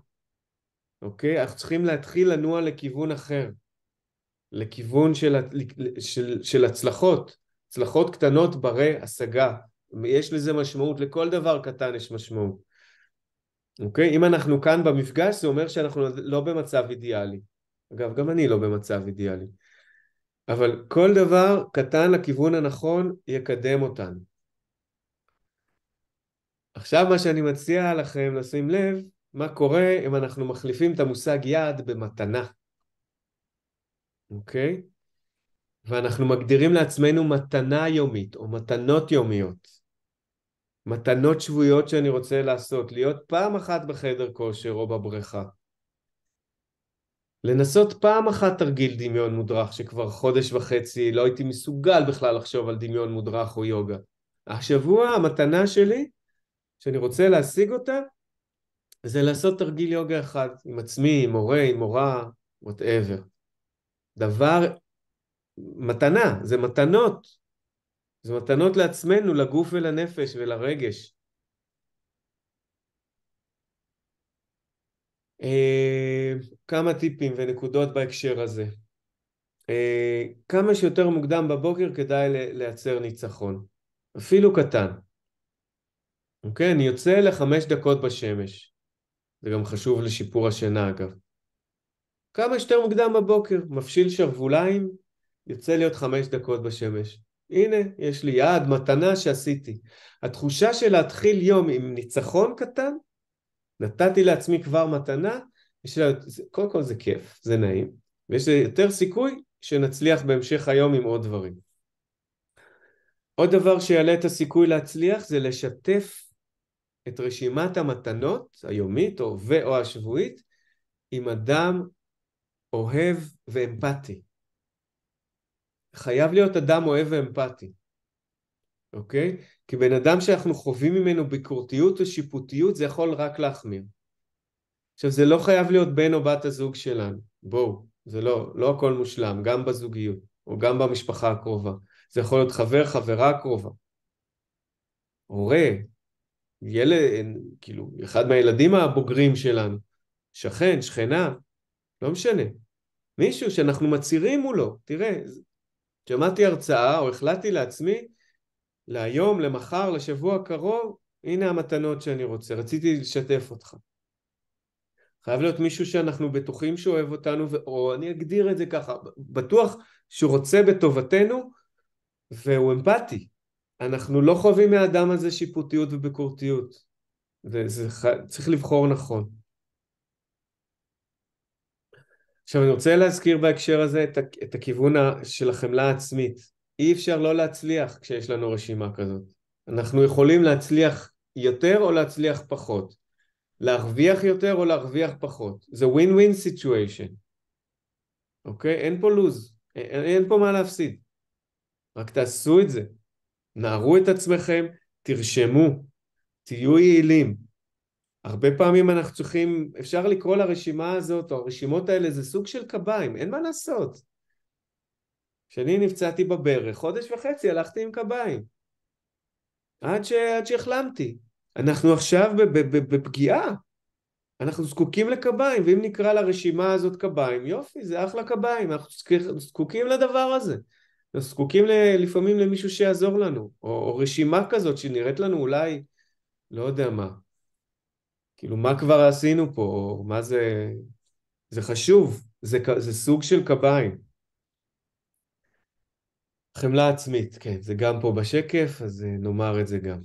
A: אוקיי? אנחנו צריכים להתחיל לנוע לכיוון אחר. לכיוון של הצלחות. הצלחות קטנות ברי השגה. יש לזה משמעות, לכל דבר קטן יש משמעות. אוקיי? אם אנחנו כאן במפגש, זה אומר שאנחנו לא במצב אידיאלי. אגב, גם אני לא במצב אידיאלי. אבל כל דבר קטן לכיוון הנכון יקדם אותנו. עכשיו מה שאני מציע לכם לשים לב, מה קורה אם אנחנו מחליפים את המושג יעד במתנה, אוקיי? ואנחנו מגדירים לעצמנו מתנה יומית או מתנות יומיות. מתנות שבועיות שאני רוצה לעשות, להיות פעם אחת בחדר כושר או בבריכה. לנסות פעם אחת תרגיל דמיון מודרך שכבר חודש וחצי לא הייתי מסוגל בכלל לחשוב על דמיון מודרך או יוגה. השבוע המתנה שלי, שאני רוצה להשיג אותה, זה לעשות תרגיל יוגה אחד, עם עצמי, עם מורה, עם מורה, whatever. דבר, מתנה, זה מתנות. זה מתנות לעצמנו, לגוף ולנפש ולרגש. כמה טיפים ונקודות בהקשר הזה. כמה שיותר מוקדם בבוקר כדאי לייצר ניצחון. אפילו קטן. אוקיי? אני יוצא ל5 דקות בשמש. זה גם חשוב לשיפור השינה אגב. כמה שיותר מוקדם בבוקר, מפשיל שרווליים, יוצא להיות 5 דקות בשמש. הנה, יש לי יעד, מתנה שעשיתי. התחושה של להתחיל יום עם ניצחון קטן, נתתי לעצמי כבר מתנה, קודם כל זה כיף, זה נעים, ויש יותר סיכוי שנצליח בהמשך היום עם עוד דברים. עוד דבר שיעלה את הסיכוי להצליח זה לשתף את רשימת המתנות היומית או השבועית עם אדם אוהב ואמפתי. חייב להיות אדם אוהב ואמפתי, אוקיי? כי בן אדם שאנחנו חווים ממנו ביקורתיות או שיפוטיות זה יכול רק להחמיר. עכשיו זה לא חייב להיות בן או בת הזוג שלנו, בואו, זה לא הכל מושלם, גם בזוגיות או גם במשפחה הקרובה. זה יכול להיות חבר, חברה הקרובה, הורה, ילד, כאילו אחד מהילדים הבוגרים שלנו, שכן, שכנה, לא משנה, מישהו שאנחנו מצהירים מולו. תראה, שמעתי הרצאה או החלטתי לעצמי להיום, למחר, לשבוע הקרוב, הנה המתנות שאני רוצה, רציתי לשתף אותך. חייב להיות מישהו שאנחנו בטוחים שהוא אוהב אותנו, או אני אגדיר את זה ככה, בטוח שהוא רוצה בטובתנו, והוא אמפתי. אנחנו לא חווים מהאדם הזה שיפוטיות וביקורתיות. צריך לבחור נכון. עכשיו אני רוצה להזכיר בהקשר הזה את הכיוון של החמלה העצמית. אי אפשר לא להצליח כשיש לנו רשימה כזאת. אנחנו יכולים להצליח יותר או להצליח פחות. להרוויח יותר או להרוויח פחות. זה win-win situation. אוקיי? אין פה לוז. אין פה מה להפסיד. רק תעשו את זה. נערו את עצמכם, תרשמו, תהיו יעילים. הרבה פעמים אנחנו צריכים, אפשר לקרוא לרשימה הזאת, או הרשימות האלה, זה סוג של קביים, אין מה לעשות. כשאני נפצעתי בברך, חודש וחצי הלכתי עם קביים. עד שהחלמתי. אנחנו עכשיו בפגיעה. אנחנו זקוקים לקביים, ואם נקרא לרשימה הזאת קביים, יופי, זה אחלה קביים, אנחנו זקוקים לדבר הזה. אנחנו זקוקים לפעמים למישהו שיעזור לנו, או רשימה כזאת שנראית לנו אולי, לא יודע מה. כאילו מה כבר עשינו פה, או מה זה חשוב, זה סוג של קביים. חמלה עצמית, כן, זה גם פה בשקף, אז נאמר את זה גם.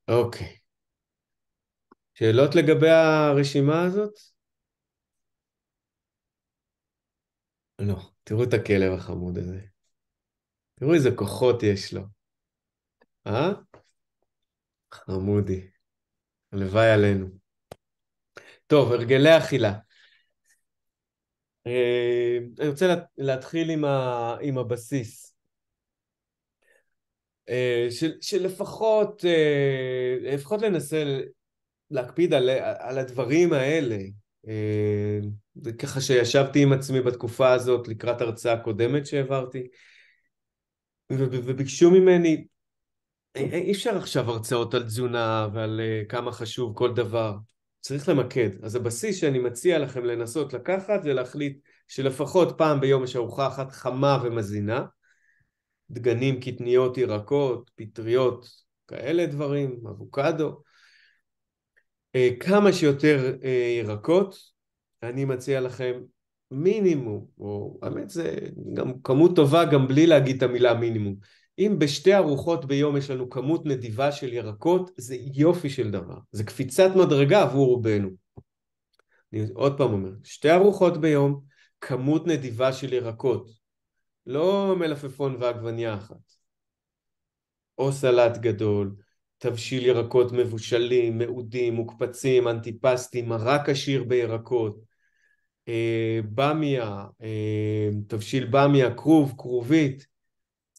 A: אוקיי. שאלות לגבי הרשימה הזאת? לא, תראו את הכלב החמוד הזה. תראו איזה כוחות יש לו. חמודי. הלוואי עלינו. טוב, הרגלי אכילה. אני רוצה להתחיל עם הבסיס. שלפחות לפחות ננסה להקפיד על הדברים האלה. זה ככה שישבתי עם עצמי בתקופה הזאת לקראת הרצאה קודמת שהעברתי, וביקשו ממני, אי אפשר עכשיו הרצאות על תזונה ועל כמה חשוב כל דבר. צריך למקד. אז הבסיס שאני מציע לכם לנסות לקחת זה להחליט שלפחות פעם ביום יש ארוחה אחת חמה ומזינה, דגנים, קטניות, ירקות, פטריות, כאלה דברים, אבוקדו, כמה שיותר ירקות. אני מציע לכם מינימום, או באמת זה גם כמות טובה גם בלי להגיד את המילה מינימום, אם בשתי ארוחות ביום יש לנו כמות נדיבה של ירקות, זה יופי של דבר. זה קפיצת מדרגה עבור רובנו. אני עוד פעם אומר, שתי ארוחות ביום, כמות נדיבה של ירקות. לא מלפפון ועגבניה אחת. או סלט גדול, תבשיל ירקות מבושלים, מעודים, מוקפצים, אנטיפסטים, מרק עשיר בירקות, במיה, תבשיל במיה, כרוב, כרובית,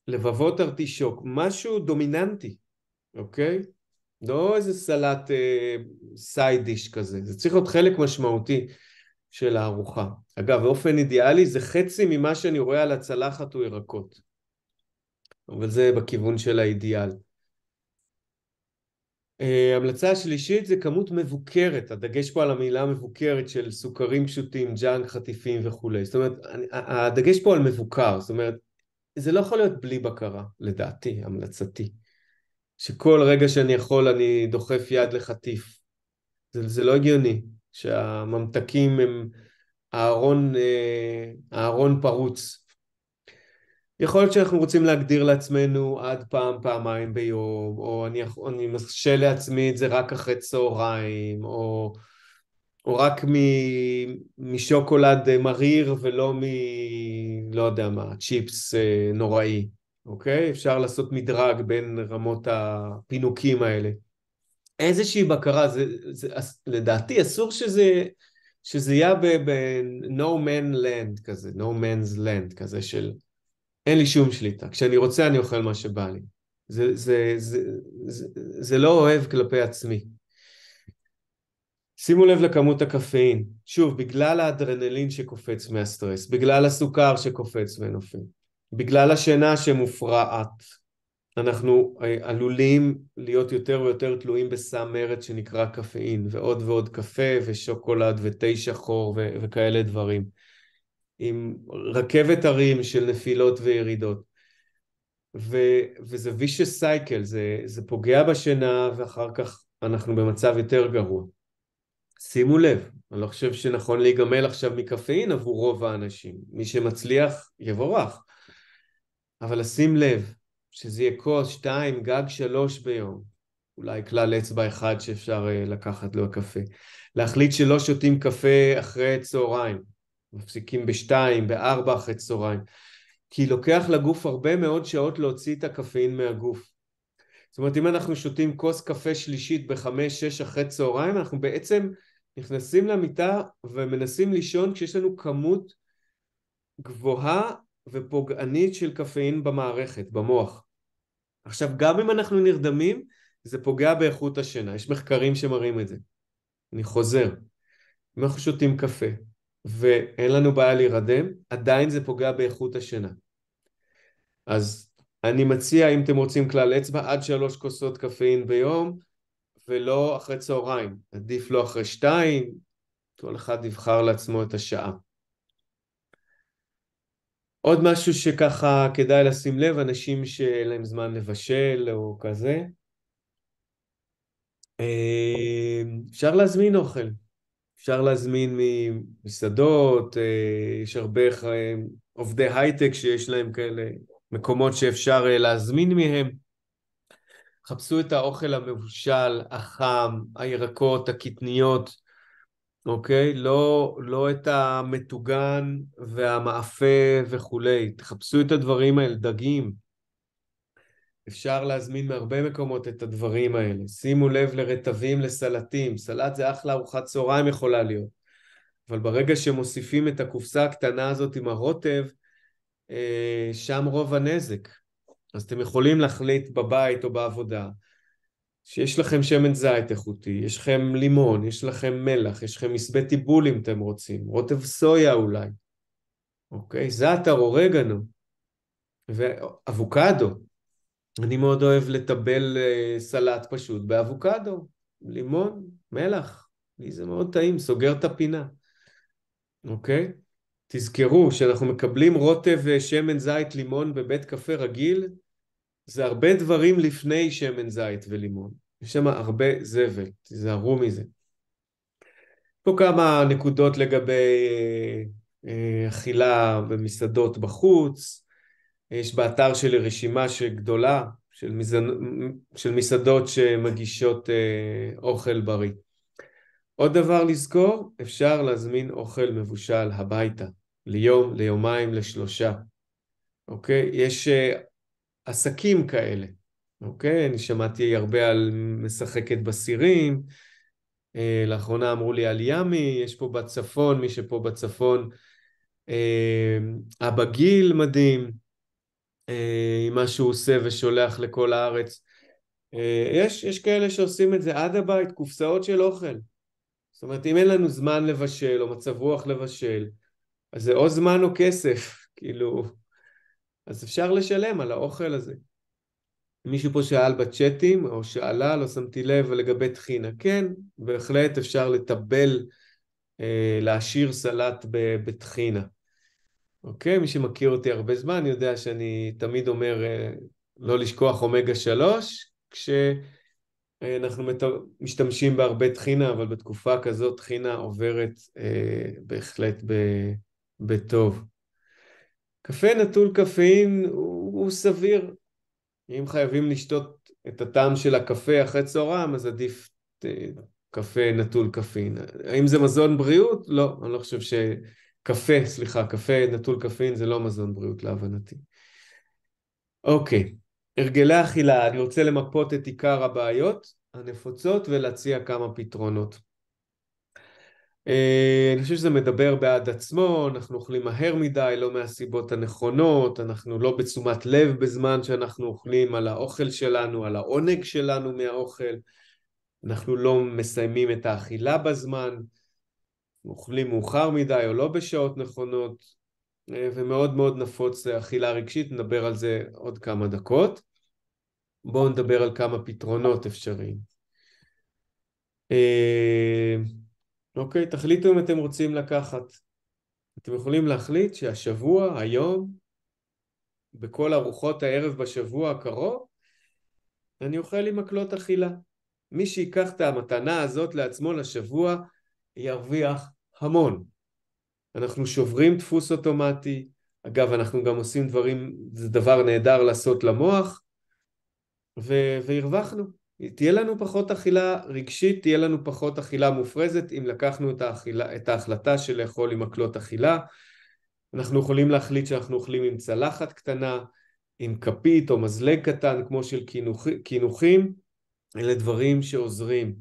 A: לבבות ארטישוק, משהו דומיננטי, אוקיי? לא איזה סלט סייד דיש כזה, זה צריך להיות חלק משמעותי של הארוחה. אגב, באופן אידיאלי זה חצי ממה שאני רואה על הצלחת הוא ירקות, אבל זה בכיוון של האידיאל. המלצה השלישית זה כמות מבוקרת, הדגש פה על המילה מבוקרת של סוכרים פשוטים, ג'אנק, חטיפים וכו'. זאת אומרת, הדגש פה על מבוקר, זאת אומרת, זה לא יכול להיות בלי בקרה, לדעתי, המלצתי. שכל רגע שאני יכול אני דוחף יד לחטיף. זה לא הגיוני, שהממתקים הם הארון פרוץ. יכול להיות שאנחנו רוצים להגדיר לעצמנו עד פעם, פעמיים ביום, או אני מרשה לעצמי את זה רק אחרי צהריים, או רק משוקולד מריר ולא לא יודע מה, צ'יפס נוראי, אוקיי? אפשר לעשות מדרג בין רמות הפינוקים האלה. איזושהי בקרה, לדעתי אסור שזה יהיה ב-no man land כזה, no man's land כזה של אין לי שום שליטה. כשאני רוצה אני אוכל מה שבא לי. זה לא אוהב כלפי עצמי. שימו לב לכמות הקפאין. שוב, בגלל האדרנלין שקופץ מהסטרס, בגלל הסוכר שקופץ ונופל, בגלל השינה שמופרעת, אנחנו עלולים להיות יותר ויותר תלויים בסם מרד שנקרא קפאין, ועוד ועוד קפה ושוקולד ותה שחור וכאלה דברים. עם רכבת הרים של נפילות וירידות. וזה vicious cycle, זה פוגע בשינה ואחר כך אנחנו במצב יותר גרוע. שימו לב, אני לא חושב שנכון להיגמל עכשיו מקפאין עבור רוב האנשים. מי שמצליח יבורך. אבל לשים לב שזה יהיה כוס 2, גג 3 ביום. אולי כלל אצבע אחד שאפשר לקחת לו הקפה. להחליט שלא שותים קפה אחרי צהריים. מפסיקים ב2, ב4 אחרי צהריים. כי לוקח לגוף הרבה מאוד שעות להוציא את הקפאין מהגוף. זאת אומרת, אם אנחנו שותים כוס קפה שלישית ב5, 6 אחרי צהריים, אנחנו בעצם נכנסים למיטה ומנסים לישון כשיש לנו כמות גבוהה ופוגענית של קפאין במערכת, במוח. עכשיו, גם אם אנחנו נרדמים, זה פוגע באיכות השינה. יש מחקרים שמראים את זה. אני חוזר. אם אנחנו שותים קפה ואין לנו בעיה להירדם, עדיין זה פוגע באיכות השינה. אז אני מציע, אם אתם רוצים כלל אצבע, עד 3 כוסות קפאין ביום, ולא אחרי צהריים. עדיף לא אחרי 2, כל אחד יבחר לעצמו את השעה. עוד משהו שככה כדאי לשים לב, אנשים שאין להם זמן לבשל או כזה, אפשר להזמין אוכל. אפשר להזמין ממסעדות, יש הרבה עובדי הייטק שיש להם כאלה מקומות שאפשר להזמין מהם. חפשו את האוכל המבושל, החם, הירקות, הקטניות, אוקיי? לא את המטוגן והמאפה וכולי. תחפשו את הדברים האלה, דגים. אפשר להזמין מהרבה מקומות את הדברים האלה. שימו לב לרטבים, לסלטים. סלט זה אחלה ארוחת צהריים יכולה להיות. אבל ברגע שמוסיפים את הקופסה הקטנה הזאת עם הרוטב, שם רוב הנזק. אז אתם יכולים להחליט בבית או בעבודה, שיש לכם שמן זית איכותי, יש לכם לימון, יש לכם מלח, יש לכם מסבא טיבול אם אתם רוצים, רוטב סויה אולי, אוקיי? זעתר, אורגנו, ואבוקדו. אני מאוד אוהב לטבל סלט פשוט באבוקדו, לימון, מלח, לי זה מאוד טעים, סוגר את הפינה, אוקיי? תזכרו שאנחנו מקבלים רוטב שמן זית לימון בבית קפה רגיל, זה הרבה דברים לפני שמן זית ולימון. יש שם הרבה זבל, תזהרו מזה. פה כמה נקודות לגבי אכילה במסעדות בחוץ. יש באתר שלי רשימה גדולה של מסעדות שמגישות אוכל בריא. עוד דבר לזכור, אפשר להזמין אוכל מבושל הביתה, ליום, ליומיים, לשלושה. אוקיי? יש עסקים כאלה. אוקיי? אני שמעתי הרבה על משחקת בסירים, לאחרונה אמרו לי על ימי, יש פה בצפון, מי שפה בצפון, אבא גיל מדהים, עם מה שהוא עושה ושולח לכל הארץ. יש כאלה שעושים את זה עד הבית, קופסאות של אוכל. זאת אומרת, אם אין לנו זמן לבשל או מצב רוח לבשל, אז זה או זמן או כסף, כאילו, אז אפשר לשלם על האוכל הזה. מישהו פה שאל בצ'אטים, או שאלה, לא שמתי לב, לגבי טחינה. כן, בהחלט אפשר לטבל, להשאיר סלט בטחינה. אוקיי? מי שמכיר אותי הרבה זמן יודע שאני תמיד אומר לא לשכוח אומגה 3, כשאנחנו משתמשים בהרבה טחינה, אבל בתקופה כזאת טחינה עוברת בהחלט בטוב. קפה נטול קפאין הוא סביר. אם חייבים לשתות את הטעם של הקפה אחרי צהריים, אז עדיף קפה נטול קפאין. האם זה מזון בריאות? לא, אני לא חושב קפה נטול קפאין זה לא מזון בריאות להבנתי. אוקיי, הרגלי אכילה, אני רוצה למפות את עיקר הבעיות הנפוצות ולהציע כמה פתרונות. אני חושב שזה מדבר בעד עצמו, אנחנו אוכלים מהר מדי, לא מהסיבות הנכונות, אנחנו לא בתשומת לב בזמן שאנחנו אוכלים על האוכל שלנו, על העונג שלנו מהאוכל, אנחנו לא מסיימים את האכילה בזמן, אוכלים מאוחר מדי או לא בשעות נכונות, ומאוד מאוד נפוץ אכילה רגשית, נדבר על זה עוד כמה דקות. בואו נדבר על כמה פתרונות אפשריים. אוקיי, תחליטו אם אתם רוצים לקחת. אתם יכולים להחליט שהשבוע, היום, בכל ארוחות הערב בשבוע הקרוב, אני אוכל עם מקלות אכילה. מי שיקח את המתנה הזאת לעצמו לשבוע, ירוויח המון. אנחנו שוברים דפוס אוטומטי, אגב אנחנו גם עושים דברים, זה דבר נהדר לעשות למוח, והרווחנו. תהיה לנו פחות אכילה רגשית, תהיה לנו פחות אכילה מופרזת, אם לקחנו את ההחלטה של לאכול עם מקלות אכילה. אנחנו יכולים להחליט שאנחנו אוכלים עם צלחת קטנה, עם כפית או מזלג קטן כמו של קינוחים, אלה דברים שעוזרים.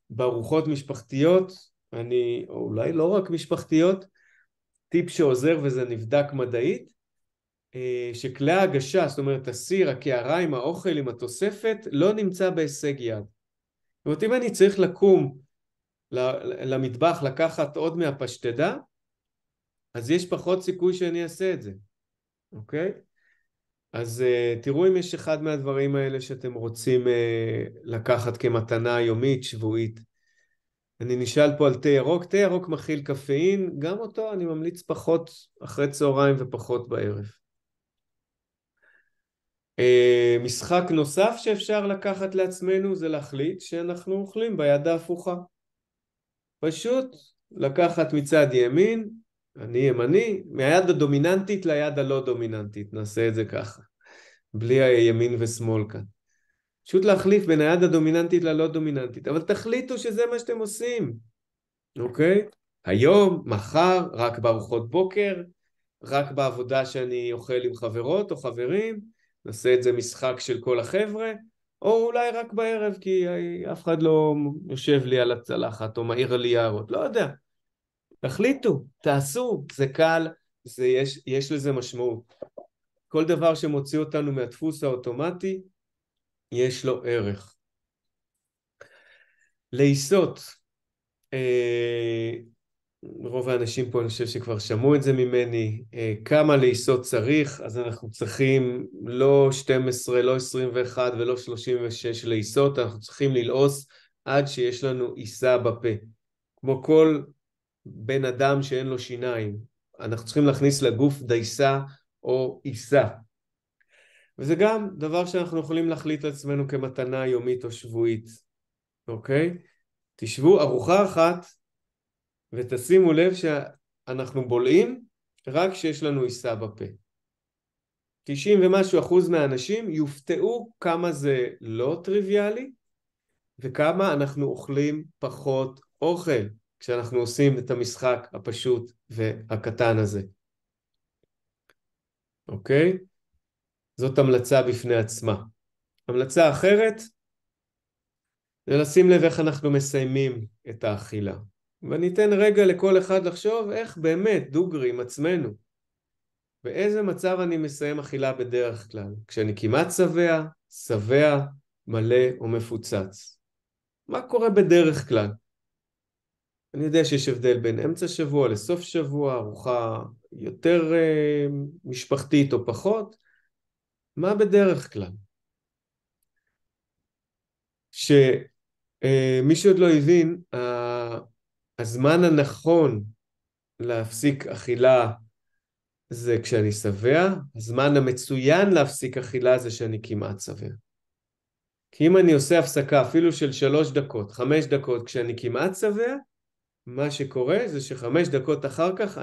A: בארוחות משפחתיות, או אולי לא רק משפחתיות, טיפ שעוזר וזה נבדק מדעית, שכלי ההגשה, זאת אומרת הסיר, הקערה עם האוכל, עם התוספת, לא נמצא בהישג יד. זאת אומרת, אם אני צריך לקום למטבח לקחת עוד מהפשטדה, אז יש פחות סיכוי שאני אעשה את זה, אוקיי? אז תראו אם יש אחד מהדברים האלה שאתם רוצים לקחת כמתנה יומית, שבועית. אני נשאל פה על תה ירוק, תה ירוק מכיל קפאין, גם אותו אני ממליץ פחות אחרי צהריים ופחות בערב. משחק נוסף שאפשר לקחת לעצמנו זה להחליט שאנחנו אוכלים ביד ההפוכה. פשוט לקחת מצד ימין, אני ימני, מהיד הדומיננטית ליד הלא דומיננטית, נעשה את זה ככה, בלי הימין ושמאל כאן. פשוט להחליף בין היד הדומיננטית ללא דומיננטית, אבל תחליטו שזה מה שאתם עושים, אוקיי? היום, מחר, רק בארוחות בוקר, רק בעבודה שאני אוכל עם חברות או חברים, נעשה את זה משחק של כל החבר'ה, או אולי רק בערב, כי אף אחד לא יושב לי על הצלחת או מעיר לי יערות, לא יודע. תחליטו, תעשו, זה קל, יש לזה משמעות. כל דבר שמוציא אותנו מהדפוס האוטומטי, יש לו ערך. לעיסות, רוב האנשים פה אני חושב שכבר שמעו את זה ממני, כמה לעיסות צריך, אז אנחנו צריכים לא 12, לא 21 ולא 36 לעיסות, אנחנו צריכים ללעוס עד שיש לנו עיסה בפה. כמו כל בן אדם שאין לו שיניים, אנחנו צריכים להכניס לגוף דייסה או עיסה. וזה גם דבר שאנחנו יכולים להחליט לעצמנו כמתנה יומית או שבועית, אוקיי? תשבו ארוחה אחת ותשימו לב שאנחנו בולעים רק כשיש לנו עיסה בפה. 90 ומשהו אחוז מהאנשים יופתעו כמה זה לא טריוויאלי, וכמה אנחנו אוכלים פחות אוכל, כשאנחנו עושים את המשחק הפשוט והקטן הזה. אוקיי? זאת המלצה בפני עצמה. המלצה אחרת, זה לשים לב איך אנחנו מסיימים את האכילה. וניתן רגע לכל אחד לחשוב איך באמת דוגרי עם עצמנו. באיזה מצב אני מסיים אכילה בדרך כלל? כשאני כמעט שבע, שבע, מלא או מפוצץ. מה קורה בדרך כלל? אני יודע שיש הבדל בין אמצע שבוע לסוף שבוע, ארוחה יותר משפחתית או פחות. מה בדרך כלל? שמי שעוד לא הבין, הזמן הנכון להפסיק אכילה זה כשאני שבע, הזמן המצוין להפסיק אכילה זה שאני כמעט שבע. כי אם אני עושה הפסקה אפילו של 3 דקות, 5 דקות כשאני כמעט שבע, מה שקורה זה ש5 דקות אחר כך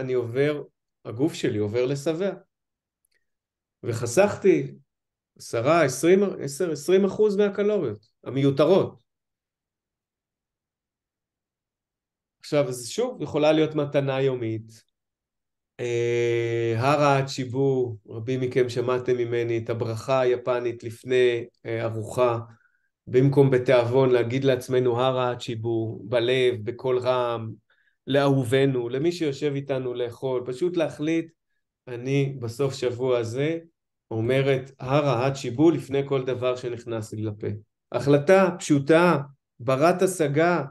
A: הגוף שלי עובר לשבע. וחסכתי 10-20% מהקלוריות המיותרות. עכשיו, אז שוב, יכולה להיות מתנה יומית. הרה צ'יבו, רבים מכם שמעתם ממני את הברכה היפנית לפני ארוחה, במקום בתיאבון להגיד לעצמנו הרה צ'יבו, בלב, בקול רם, לאהובנו, למי שיושב איתנו לאכול, פשוט להחליט, אני בסוף שבוע הזה אומרת הרה צ'יבו לפני כל דבר שנכנס לי לפה. החלטה פשוטה, ברת השגה,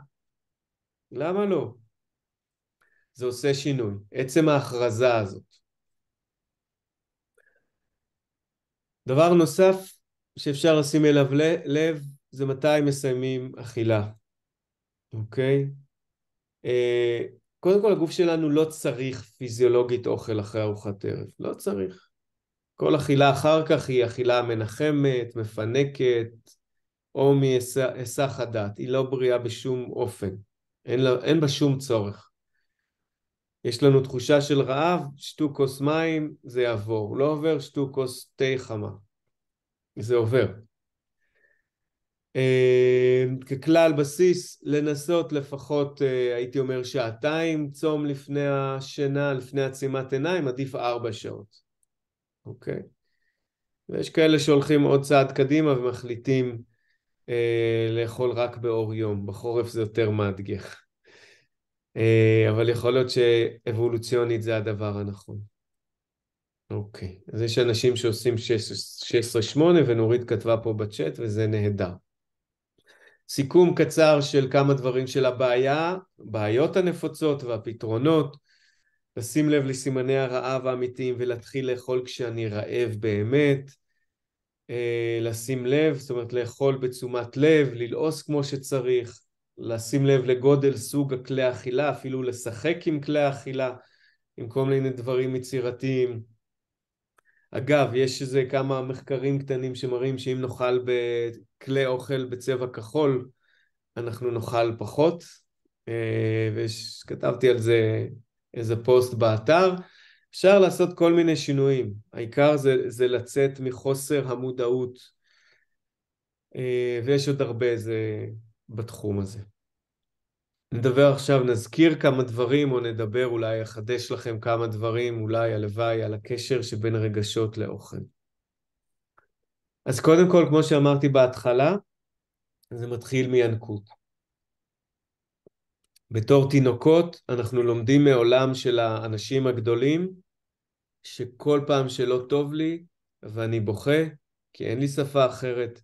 A: למה לא? זה עושה שינוי, עצם ההכרזה הזאת. דבר נוסף שאפשר לשים אליו לב, זה מתי מסיימים אכילה. אוקיי? קודם כל הגוף שלנו לא צריך פיזיולוגית אוכל אחרי ארוחת ערב, לא צריך. כל אכילה אחר כך היא אכילה מנחמת, מפנקת, או מהיסח הדעת, היא לא בריאה בשום אופן, אין בה שום צורך. יש לנו תחושה של רעב, שתו כוס מים, זה יעבור. לא עובר, שתו כוס תה חמה. זה עובר. ככלל בסיס, לנסות לפחות, הייתי אומר, שעתיים, צום לפני השינה, לפני עצימת עיניים, עדיף 4 שעות. אוקיי? ויש כאלה שהולכים עוד צעד קדימה ומחליטים לאכול רק באור יום. בחורף זה יותר מאתגר. אבל יכול להיות שאבולוציונית זה הדבר הנכון. אוקיי, אז יש אנשים שעושים 16-8 ונורית כתבה פה בצ'אט וזה נהדר. סיכום קצר של כמה דברים של בעיות הנפוצות והפתרונות. לשים לב לסימני הרעב האמיתיים ולהתחיל לאכול כשאני רעב באמת. לשים לב, זאת אומרת לאכול בתשומת לב, ללעוס כמו שצריך. לשים לב לגודל סוג הכלי האכילה, אפילו לשחק עם כלי האכילה, עם כל מיני דברים יצירתיים. אגב, יש איזה כמה מחקרים קטנים שמראים שאם נאכל בכלי אוכל בצבע כחול, אנחנו נאכל פחות, וכתבתי על זה איזה פוסט באתר. אפשר לעשות כל מיני שינויים, העיקר זה לצאת מחוסר המודעות, ויש עוד הרבה זה בתחום הזה. נדבר עכשיו, נזכיר כמה דברים, או נדבר, אולי אחדש לכם כמה דברים, אולי הלוואי על הקשר שבין רגשות לאוכל. אז קודם כל, כמו שאמרתי בהתחלה, זה מתחיל מינקות. בתור תינוקות, אנחנו לומדים מעולם של האנשים הגדולים, שכל פעם שלא טוב לי, ואני בוכה, כי אין לי שפה אחרת,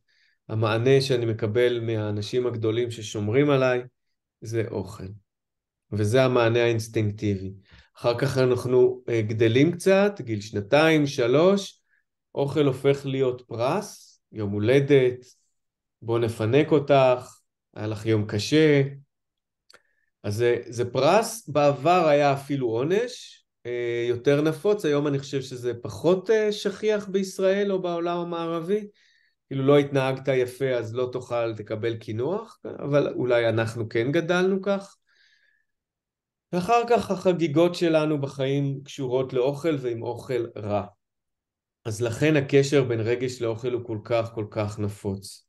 A: המענה שאני מקבל מהאנשים הגדולים ששומרים עליי, זה אוכל. וזה המענה האינסטינקטיבי. אחר כך אנחנו גדלים קצת, גיל 2, 3, אוכל הופך להיות פרס, יום הולדת, בוא נפנק אותך, היה לך יום קשה. אז זה פרס, בעבר היה אפילו עונש, יותר נפוץ, היום אני חושב שזה פחות שכיח בישראל או בעולם המערבי, כאילו לא התנהגת יפה אז לא תוכל תקבל כינוח, אבל אולי אנחנו כן גדלנו כך. ואחר כך החגיגות שלנו בחיים קשורות לאוכל ועם אוכל רע. אז לכן הקשר בין רגש לאוכל הוא כל כך נפוץ.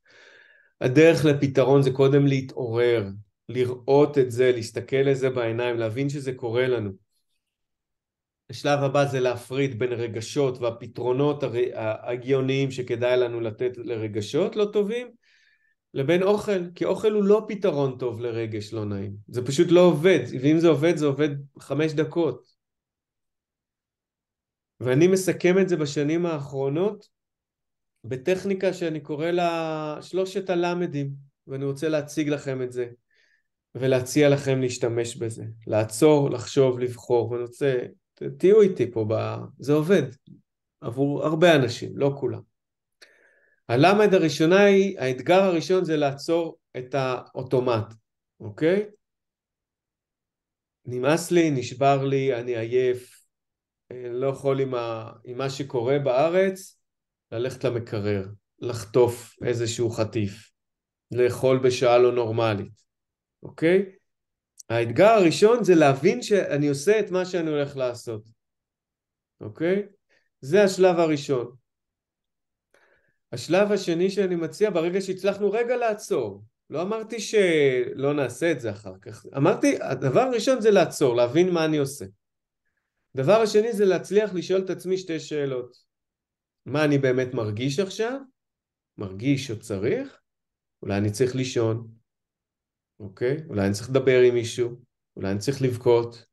A: הדרך לפתרון זה קודם להתעורר, לראות את זה, להסתכל לזה בעיניים, להבין שזה קורה לנו. השלב הבא זה להפריד בין רגשות והפתרונות ההגיוניים שכדאי לנו לתת לרגשות לא טובים, לבין אוכל, כי אוכל הוא לא פתרון טוב לרגש לא נעים. זה פשוט לא עובד, ואם זה עובד 5 דקות. ואני מסכם את זה בשנים האחרונות, בטכניקה שאני קורא לה 3 הלמדים, ואני רוצה להציג לכם את זה, ולהציע לכם להשתמש בזה. לעצור, לחשוב, לבחור, ואני רוצה, תהיו איתי פה, זה עובד, עבור הרבה אנשים, לא כולם. הלמד הראשונה היא, האתגר הראשון זה לעצור את האוטומט, אוקיי? נמאס לי, נשבר לי, אני עייף, לא יכול עם מה שקורה בארץ, ללכת למקרר, לחטוף איזשהו חטיף, לאכול בשעה לא נורמלית, אוקיי? האתגר הראשון זה להבין שאני עושה את מה שאני הולך לעשות, אוקיי? זה השלב הראשון. השלב השני שאני מציע, ברגע שהצלחנו רגע לעצור, לא אמרתי שלא נעשה את זה אחר כך, אמרתי, הדבר הראשון זה לעצור, להבין מה אני עושה. דבר השני זה להצליח לשאול את עצמי 2 שאלות. מה אני באמת מרגיש עכשיו? מרגיש או צריך? אולי אני צריך לישון, אוקיי? אולי אני צריך לדבר עם מישהו, אולי אני צריך לבכות.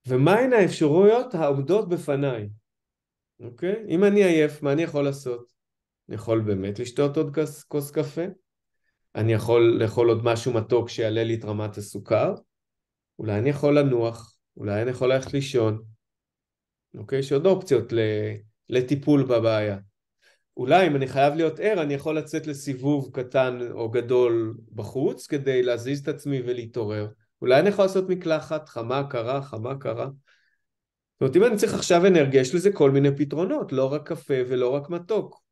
A: ומהן האפשרויות העומדות בפניי? אוקיי? אם אני עייף, מה אני יכול לעשות? אני יכול באמת לשתות עוד כוס קפה? אני יכול לאכול עוד משהו מתוק שיעלה לי את רמת הסוכר? אולי אני יכול לנוח? אולי אני יכול ללכת לישון? אוקיי? יש עוד אופציות לטיפול בבעיה. אולי אם אני חייב להיות ער, אני יכול לצאת לסיבוב קטן או גדול בחוץ כדי להזיז את עצמי ולהתעורר. אולי אני יכול לעשות מקלחת, חמה, קרה, חמה, קרה. זאת אומרת, אם אני צריך עכשיו אנרגיה, יש לזה כל מיני פתרונות, לא רק קפה ולא רק מתוק.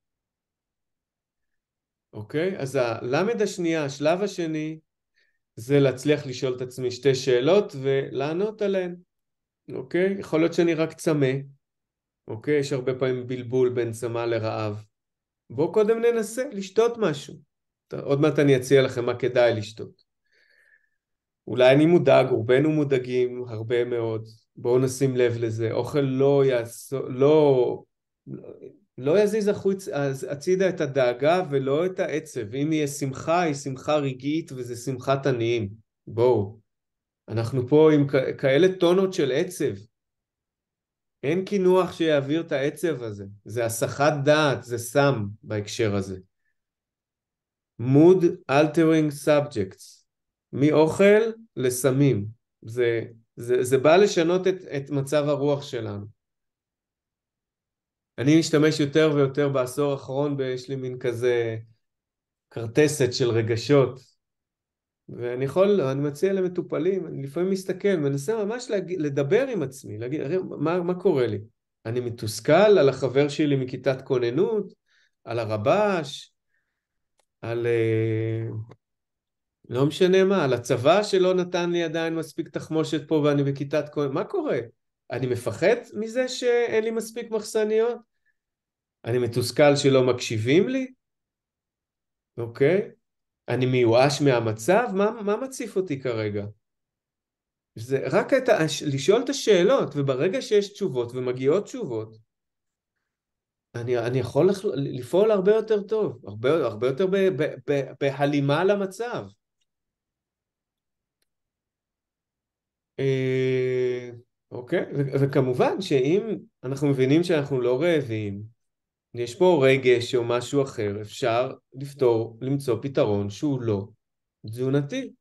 A: אוקיי? אז הלמד השנייה, השלב השני, זה להצליח לשאול את עצמי 2 שאלות ולענות עליהן. אוקיי? יכול להיות שאני רק צמא. אוקיי? יש הרבה פעמים בלבול בין צמא לרעב. בואו קודם ננסה לשתות משהו. עוד מעט אני אציע לכם מה כדאי לשתות. אולי אני מודאג, רובנו מודאגים הרבה מאוד. בואו נשים לב לזה. אוכל לא יזיז הצידה את הדאגה ולא את העצב. אם יהיה שמחה, היא שמחה רגעית וזה שמחת עניים. בואו. אנחנו פה עם כאלה טונות של עצב. אין כינוח שיעביר את העצב הזה. זה הסחת דעת, זה סם בהקשר הזה. mood altering subjects. מאוכל לסמים. זה בא לשנות את מצב הרוח שלנו. אני משתמש יותר ויותר בעשור האחרון, יש לי מין כזה קרטסת של רגשות. ואני מציע למטופלים, אני לפעמים מסתכל, מנסה ממש לדבר עם עצמי, להגיד, מה קורה לי? אני מתוסכל על החבר שלי מכיתת כוננות, על הרבש, על לא משנה מה, על הצבא שלא נתן לי עדיין מספיק תחמושת פה ואני בכיתת כוננות, מה קורה? אני מפחד מזה שאין לי מספיק מחסניות? אני מתוסכל שלא מקשיבים לי? אוקיי? אני מיואש מהמצב? מה מציף אותי כרגע? זה רק לשאול את השאלות, וברגע שיש תשובות ומגיעות תשובות, אני יכול לפעול הרבה יותר טוב, הרבה יותר בהלימה למצב. אוקיי? וכמובן שאם אנחנו מבינים שאנחנו לא רעבים, יש פה רגש או משהו אחר, אפשר למצוא פתרון שהוא לא תזונתי.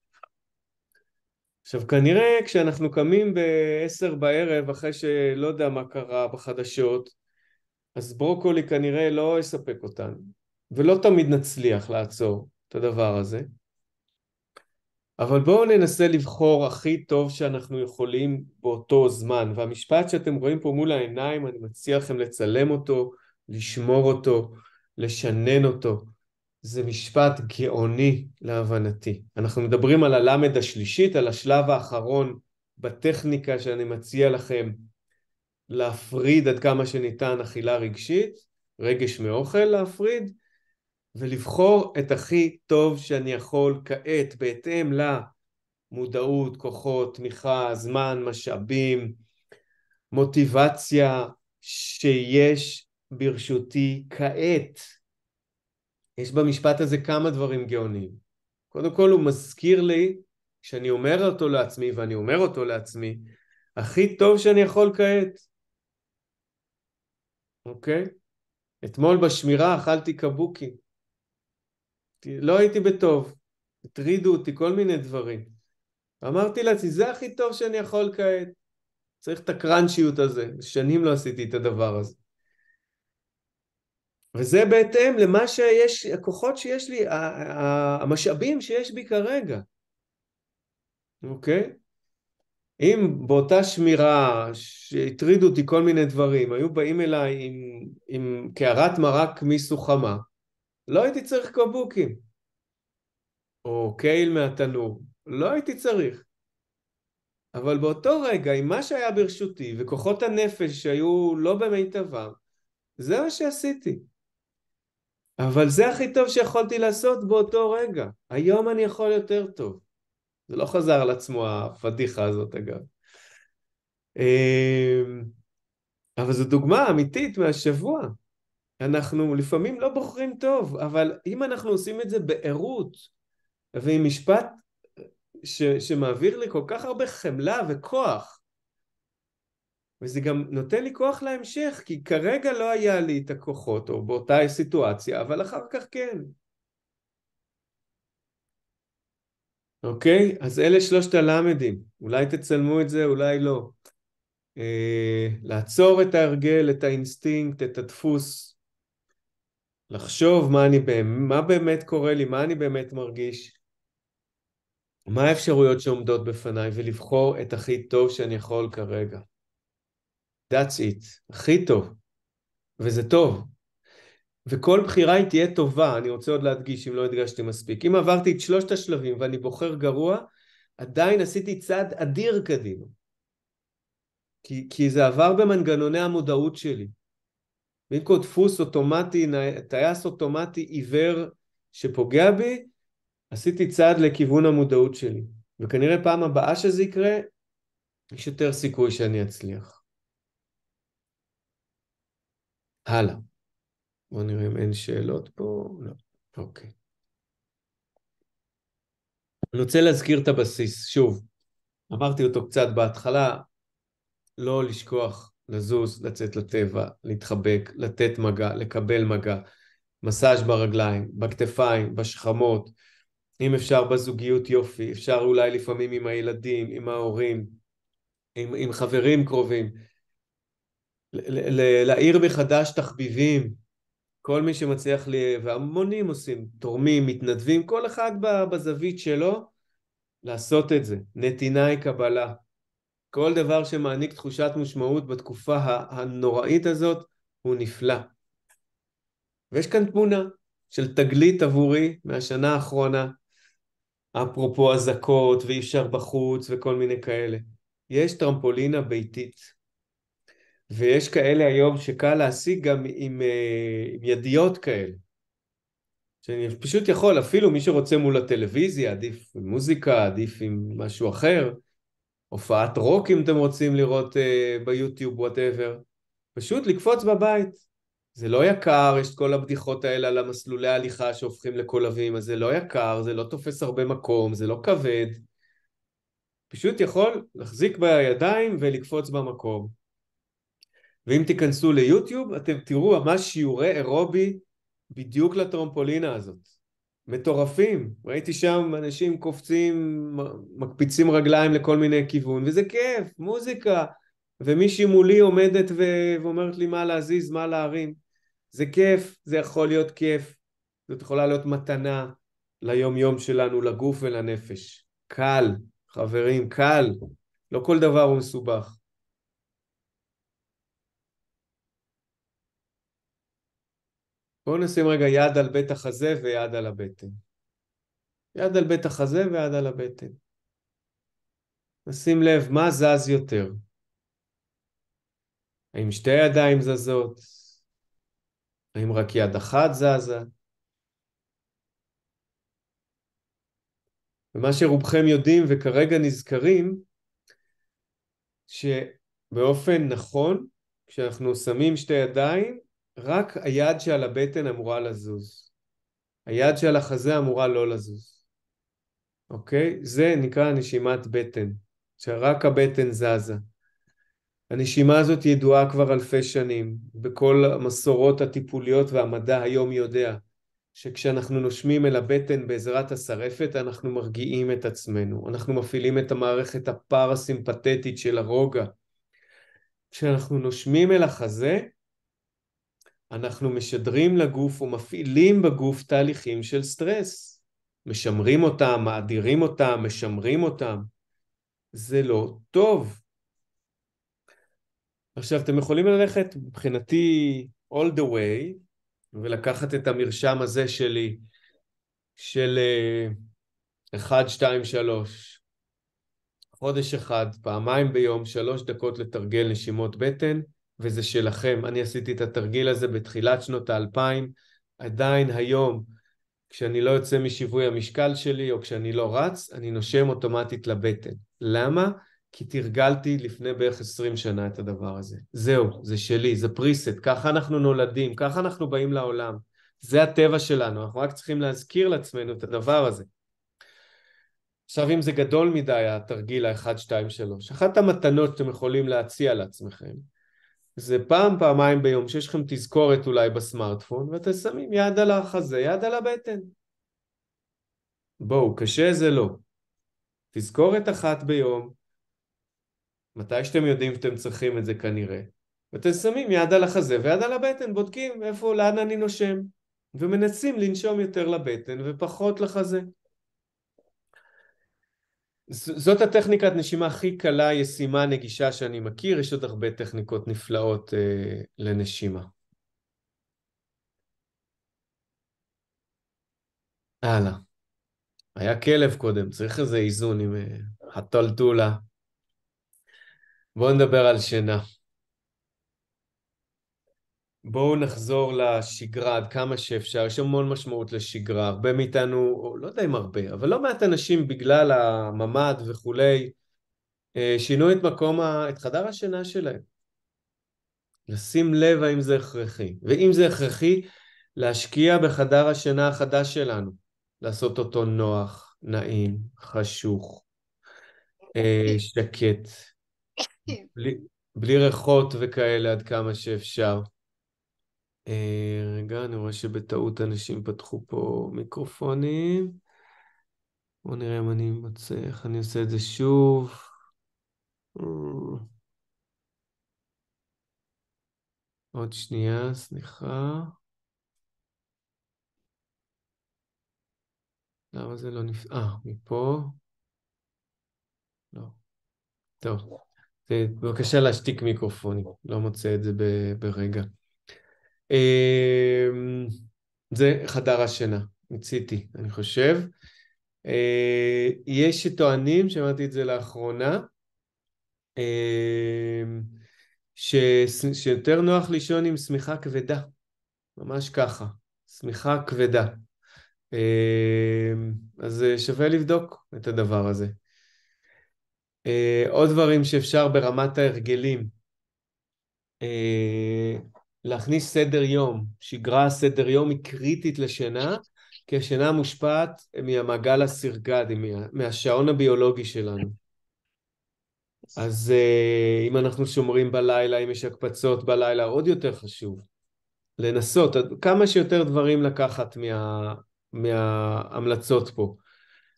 A: עכשיו כנראה כשאנחנו קמים ב-10 בערב אחרי שלא יודע מה קרה בחדשות, אז ברוקולי כנראה לא יספק אותנו, ולא תמיד נצליח לעצור את הדבר הזה. אבל בואו ננסה לבחור הכי טוב שאנחנו יכולים באותו זמן, והמשפט שאתם רואים פה מול העיניים, אני מציע לכם לצלם אותו, לשמור אותו, לשנן אותו. זה משפט גאוני להבנתי. אנחנו מדברים על הלמד השלישית, על השלב האחרון בטכניקה שאני מציע לכם להפריד עד כמה שניתן אכילה רגשית, רגש מאוכל להפריד, ולבחור את הכי טוב שאני יכול כעת, בהתאם למודעות, כוחות, תמיכה, זמן, משאבים, מוטיבציה שיש ברשותי כעת. יש במשפט הזה כמה דברים גאוניים. קודם כל הוא מזכיר לי, שאני אומר אותו לעצמי, ואני אומר אותו לעצמי, הכי טוב שאני יכול כעת. אוקיי? אתמול בשמירה אכלתי קבוקי. לא הייתי בטוב. הטרידו אותי כל מיני דברים. אמרתי לעצמי, זה הכי טוב שאני יכול כעת. צריך את הקרנצ'יות הזה. שנים לא עשיתי את הדבר הזה. וזה בהתאם למה שיש, הכוחות שיש לי, המשאבים שיש בי כרגע. אוקיי? אם באותה שמירה שהטרידו אותי כל מיני דברים, היו באים אליי עם קערת מרק מיסו חמה, לא הייתי צריך קבוקים. או קייל מהתנור, לא הייתי צריך. אבל באותו רגע, עם מה שהיה ברשותי, וכוחות הנפש שהיו לא במיטבם, זה מה שעשיתי. אבל זה הכי טוב שיכולתי לעשות באותו רגע. היום אני יכול יותר טוב. זה לא חזר על עצמו הפדיחה הזאת אגב. אבל זו דוגמה אמיתית מהשבוע. אנחנו לפעמים לא בוחרים טוב, אבל אם אנחנו עושים את זה בעירות, ועם משפט שמעביר לי כל כך הרבה חמלה וכוח, וזה גם נותן לי כוח להמשך, כי כרגע לא היה לי את הכוחות, או באותה סיטואציה, אבל אחר כך כן. אוקיי? אז אלה שלושת הלמדים. אולי תצלמו את זה, אולי לא. לעצור את ההרגל, את האינסטינקט, את הדפוס, לחשוב מה באמת קורה לי, מה אני באמת מרגיש, מה האפשרויות שעומדות בפניי, ולבחור את הכי טוב שאני יכול כרגע. That's it. הכי טוב. וזה טוב. וכל בחירה היא תהיה טובה. אני רוצה עוד להדגיש, אם לא הדגשתי מספיק. אם עברתי את שלושת השלבים ואני בוחר גרוע, עדיין עשיתי צעד אדיר קדימה. כי זה עבר במנגנוני המודעות שלי. במקום דפוס אוטומטי, טייס אוטומטי עיוור שפוגע בי, עשיתי צעד לכיוון המודעות שלי. וכנראה פעם הבאה שזה יקרה, יש יותר סיכוי שאני אצליח. הלאה. בואו נראה אם אין שאלות פה. לא. אוקיי. אני רוצה להזכיר את הבסיס. שוב, אמרתי אותו קצת בהתחלה, לא לשכוח, לזוז, לצאת לטבע, להתחבק, לתת מגע, לקבל מגע, מסאז' ברגליים, בכתפיים, בשכמות, אם אפשר בזוגיות יופי, אפשר אולי לפעמים עם הילדים, עם ההורים, עם חברים קרובים, להעיר מחדש תחביבים, כל מי שמצליח לי, והמונים עושים, תורמים, מתנדבים, כל אחד בזווית שלו, לעשות את זה. נתינה היא קבלה. כל דבר שמעניק תחושת משמעות בתקופה הנוראית הזאת, הוא נפלא. ויש כאן תמונה של תגלית עבורי מהשנה האחרונה, אפרופו הזקות ואי אפשר בחוץ וכל מיני כאלה. יש טרמפולינה ביתית. ויש כאלה היום שקל להשיג גם עם ידיות כאלה. שאני פשוט יכול, אפילו מי שרוצה מול הטלוויזיה, עדיף עם מוזיקה, עדיף עם משהו אחר, הופעת רוק אם אתם רוצים לראות ביוטיוב, whatever, פשוט לקפוץ בבית. זה לא יקר, יש את כל הבדיחות האלה על המסלולי ההליכה שהופכים לקולבים, אז זה לא יקר, זה לא תופס הרבה מקום, זה לא כבד. פשוט יכול להחזיק בידיים ולקפוץ במקום. ואם תיכנסו ליוטיוב, אתם תראו ממש שיעורי אירובי בדיוק לטרמפולינה הזאת. מטורפים. ראיתי שם אנשים קופצים, מקפיצים רגליים לכל מיני כיוון, וזה כיף, מוזיקה. ומישהי מולי עומדת ואומרת לי מה להזיז, מה להרים. זה כיף, זה יכול להיות כיף. זאת יכולה להיות מתנה ליום יום שלנו, לגוף ולנפש. קל, חברים, קל. לא כל דבר הוא מסובך. בואו נשים רגע יד על בית החזה ויד על הבטן. יד על בית החזה ויד על הבטן. נשים לב מה זז יותר. האם שתי ידיים זזות? האם רק יד אחת זזה? ומה שרובכם יודעים וכרגע נזכרים, שבאופן נכון, כשאנחנו שמים שתי ידיים, רק היד שעל הבטן אמורה לזוז. היד שעל החזה אמורה לא לזוז. אוקיי? זה נקרא נשימת בטן, שרק הבטן זזה. הנשימה הזאת ידועה כבר אלפי שנים. בכל המסורות הטיפוליות והמדע היום יודע שכשאנחנו נושמים אל הבטן בעזרת השרפת, אנחנו מרגיעים את עצמנו. אנחנו מפעילים את המערכת הפרסימפתטית של הרוגע. כשאנחנו נושמים אל החזה, אנחנו משדרים לגוף ומפעילים בגוף תהליכים של סטרס. משמרים אותם, מאדירים אותם, משמרים אותם. זה לא טוב. עכשיו, אתם יכולים ללכת מבחינתי all the way, ולקחת את המרשם הזה שלי, של 1, 2, 3. חודש אחד, פעמיים ביום, 3 דקות לתרגל נשימות בטן, וזה שלכם. אני עשיתי את התרגיל הזה בתחילת שנות ה-2000, עדיין היום, כשאני לא יוצא משיווי המשקל שלי, או כשאני לא רץ, אני נושם אוטומטית לבטן. למה? כי תרגלתי לפני בערך 20 שנה את הדבר הזה. זהו, זה שלי, זה פריסט, ככה אנחנו נולדים, ככה אנחנו באים לעולם. זה הטבע שלנו, אנחנו רק צריכים להזכיר לעצמנו את הדבר הזה. עכשיו, אם זה גדול מדי, התרגיל ה-1, 2, 3, אחת המתנות שאתם יכולים להציע לעצמכם, זה פעם, פעמיים ביום, שיש לכם תזכורת אולי בסמארטפון, ואתם שמים יד על החזה, יד על הבטן. בואו, קשה זה לא. תזכורת אחת ביום, מתי שאתם יודעים שאתם צריכים את זה כנראה, ואתם שמים יד על החזה ויד על הבטן, בודקים איפה, לאן אני נושם, ומנסים לנשום יותר לבטן ופחות לחזה. זאת הטכניקת נשימה הכי קלה, ישימה, נגישה שאני מכיר. יש עוד הרבה טכניקות נפלאות לנשימה. הלאה. היה כלב קודם, צריך איזה איזון עם הטלטולה. בואו נדבר על שינה. בואו נחזור לשגרה עד כמה שאפשר. יש המון משמעות לשגרה. הרבה מאיתנו, לא יודע אם הרבה, אבל לא מעט אנשים בגלל הממד וכולי, שינו את את חדר השינה שלהם. לשים לב האם זה הכרחי. ואם זה הכרחי, להשקיע בחדר השינה החדש שלנו. לעשות אותו נוח, נעים, חשוך, שקט. בלי ריחות וכאלה עד כמה שאפשר. רגע, אני רואה שבטעות אנשים פתחו פה מיקרופונים. בואו נראה אם אני מוצא, איך אני עושה את זה שוב. עוד שנייה, סליחה. למה זה לא מפה? לא. טוב. בבקשה להשתיק מיקרופונים, לא מוצא את זה ברגע. זה חדר השינה, מציתי, אני חושב. יש שטוענים, שמעתי את זה לאחרונה, שיותר נוח לישון עם שמיכה כבדה, ממש ככה, שמיכה כבדה. אז שווה לבדוק את הדבר הזה. עוד דברים שאפשר ברמת ההרגלים, להכניס סדר יום, שגרה סדר יום היא קריטית לשינה, כי השינה מושפעת מהמעגל הסירקדי, מהשעון הביולוגי שלנו. אז אם אנחנו שומרים בלילה, אם יש הקפצות בלילה, עוד יותר חשוב לנסות, כמה שיותר דברים לקחת מההמלצות פה.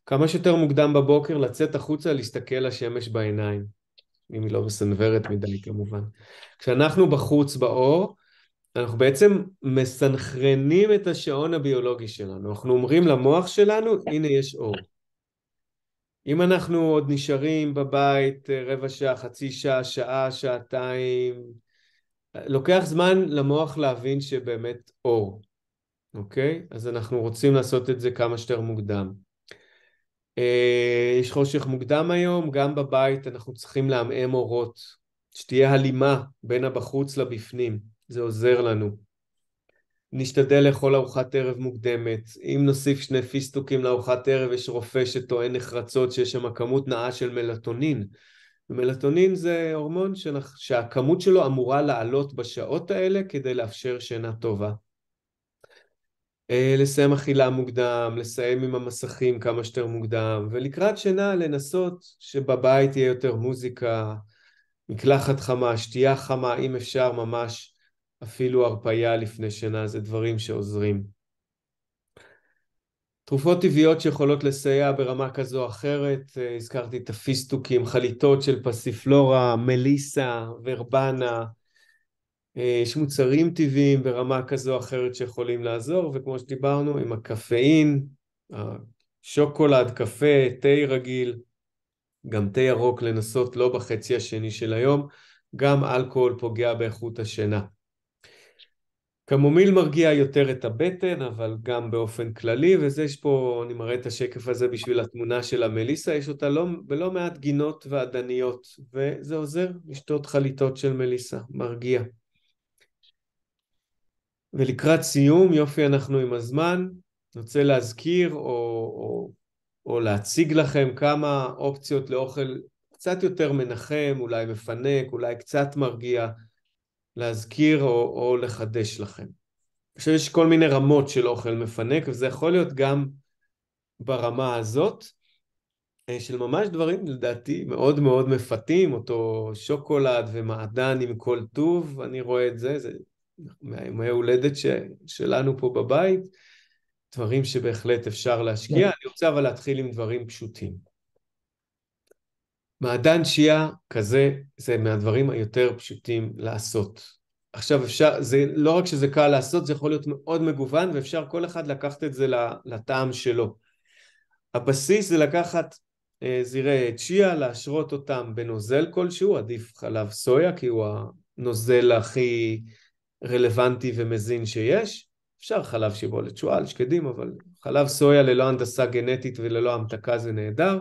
A: כמה שיותר מוקדם בבוקר לצאת החוצה, להסתכל לשמש בעיניים, אם היא לא מסנוורת מדי כמובן. כשאנחנו בחוץ באור, אנחנו בעצם מסנכרנים את השעון הביולוגי שלנו. אנחנו אומרים למוח שלנו, הנה יש אור. אם אנחנו עוד נשארים בבית רבע שעה, חצי שעה, שעה, שעתיים, לוקח זמן למוח להבין שבאמת אור. אוקיי? אז אנחנו רוצים לעשות את זה כמה שיותר מוקדם. יש חושך מוקדם היום, גם בבית אנחנו צריכים לעמעם אורות. שתהיה הלימה בין הבחוץ לבפנים, זה עוזר לנו. נשתדל לאכול ארוחת ערב מוקדמת, אם נוסיף 2 פיסטוקים לארוחת ערב, יש רופא שטוען נחרצות שיש שם כמות נאה של מלטונין, ומלטונין זה הורמון שהכמות שלו אמורה לעלות בשעות האלה כדי לאפשר שינה טובה. לסיים אכילה מוקדם, לסיים עם המסכים כמה שיותר מוקדם, ולקראת שינה לנסות שבבית יהיה יותר מוזיקה, מקלחת חמה, שתייה חמה, אם אפשר ממש אפילו הרפאיה לפני שינה, זה דברים שעוזרים. תרופות טבעיות שיכולות לסייע ברמה כזו או אחרת, הזכרתי את הפיסטוקים, חליטות של פסיפלורה, מליסה, ורבנה, יש מוצרים טבעיים ברמה כזו או אחרת שיכולים לעזור, וכמו שדיברנו עם הקפאין, שוקולד, קפה, תה רגיל, גם תה ירוק לנסות לא בחצי השני של היום, גם אלכוהול פוגע באיכות השינה. קמומיל מרגיע יותר את הבטן, אבל גם באופן כללי, וזה יש פה, אני מראה את השקף הזה בשביל התמונה של המליסה, יש אותה בלא מעט גינות ועדניות, וזה עוזר לשתות חליטות של מליסה, מרגיע. ולקראת סיום, יופי אנחנו עם הזמן, אני רוצה להזכיר או להציג לכם כמה אופציות לאוכל קצת יותר מנחם, אולי מפנק, אולי קצת מרגיע, להזכיר או לחדש לכם. עכשיו יש כל מיני רמות של אוכל מפנק, וזה יכול להיות גם ברמה הזאת, של ממש דברים לדעתי מאוד מאוד מפתים, אותו שוקולד ומעדן עם כל טוב, אני רואה את זה, זה מההולדת שלנו פה בבית, דברים שבהחלט אפשר להשקיע. אני רוצה אבל להתחיל עם דברים פשוטים. מעדן שיעה כזה, זה מהדברים היותר פשוטים לעשות. עכשיו אפשר, זה לא רק שזה קל לעשות, זה יכול להיות מאוד מגוון, ואפשר כל אחד לקחת את זה לטעם שלו. הבסיס זה לקחת זירי צ'יה, להשרות אותם בנוזל כלשהו, עדיף חלב סויה, כי הוא הנוזל הכי רלוונטי ומזין שיש. אפשר חלב שיבולת שועל, שקדים, אבל חלב סויה ללא הנדסה גנטית וללא המתקה זה נהדר.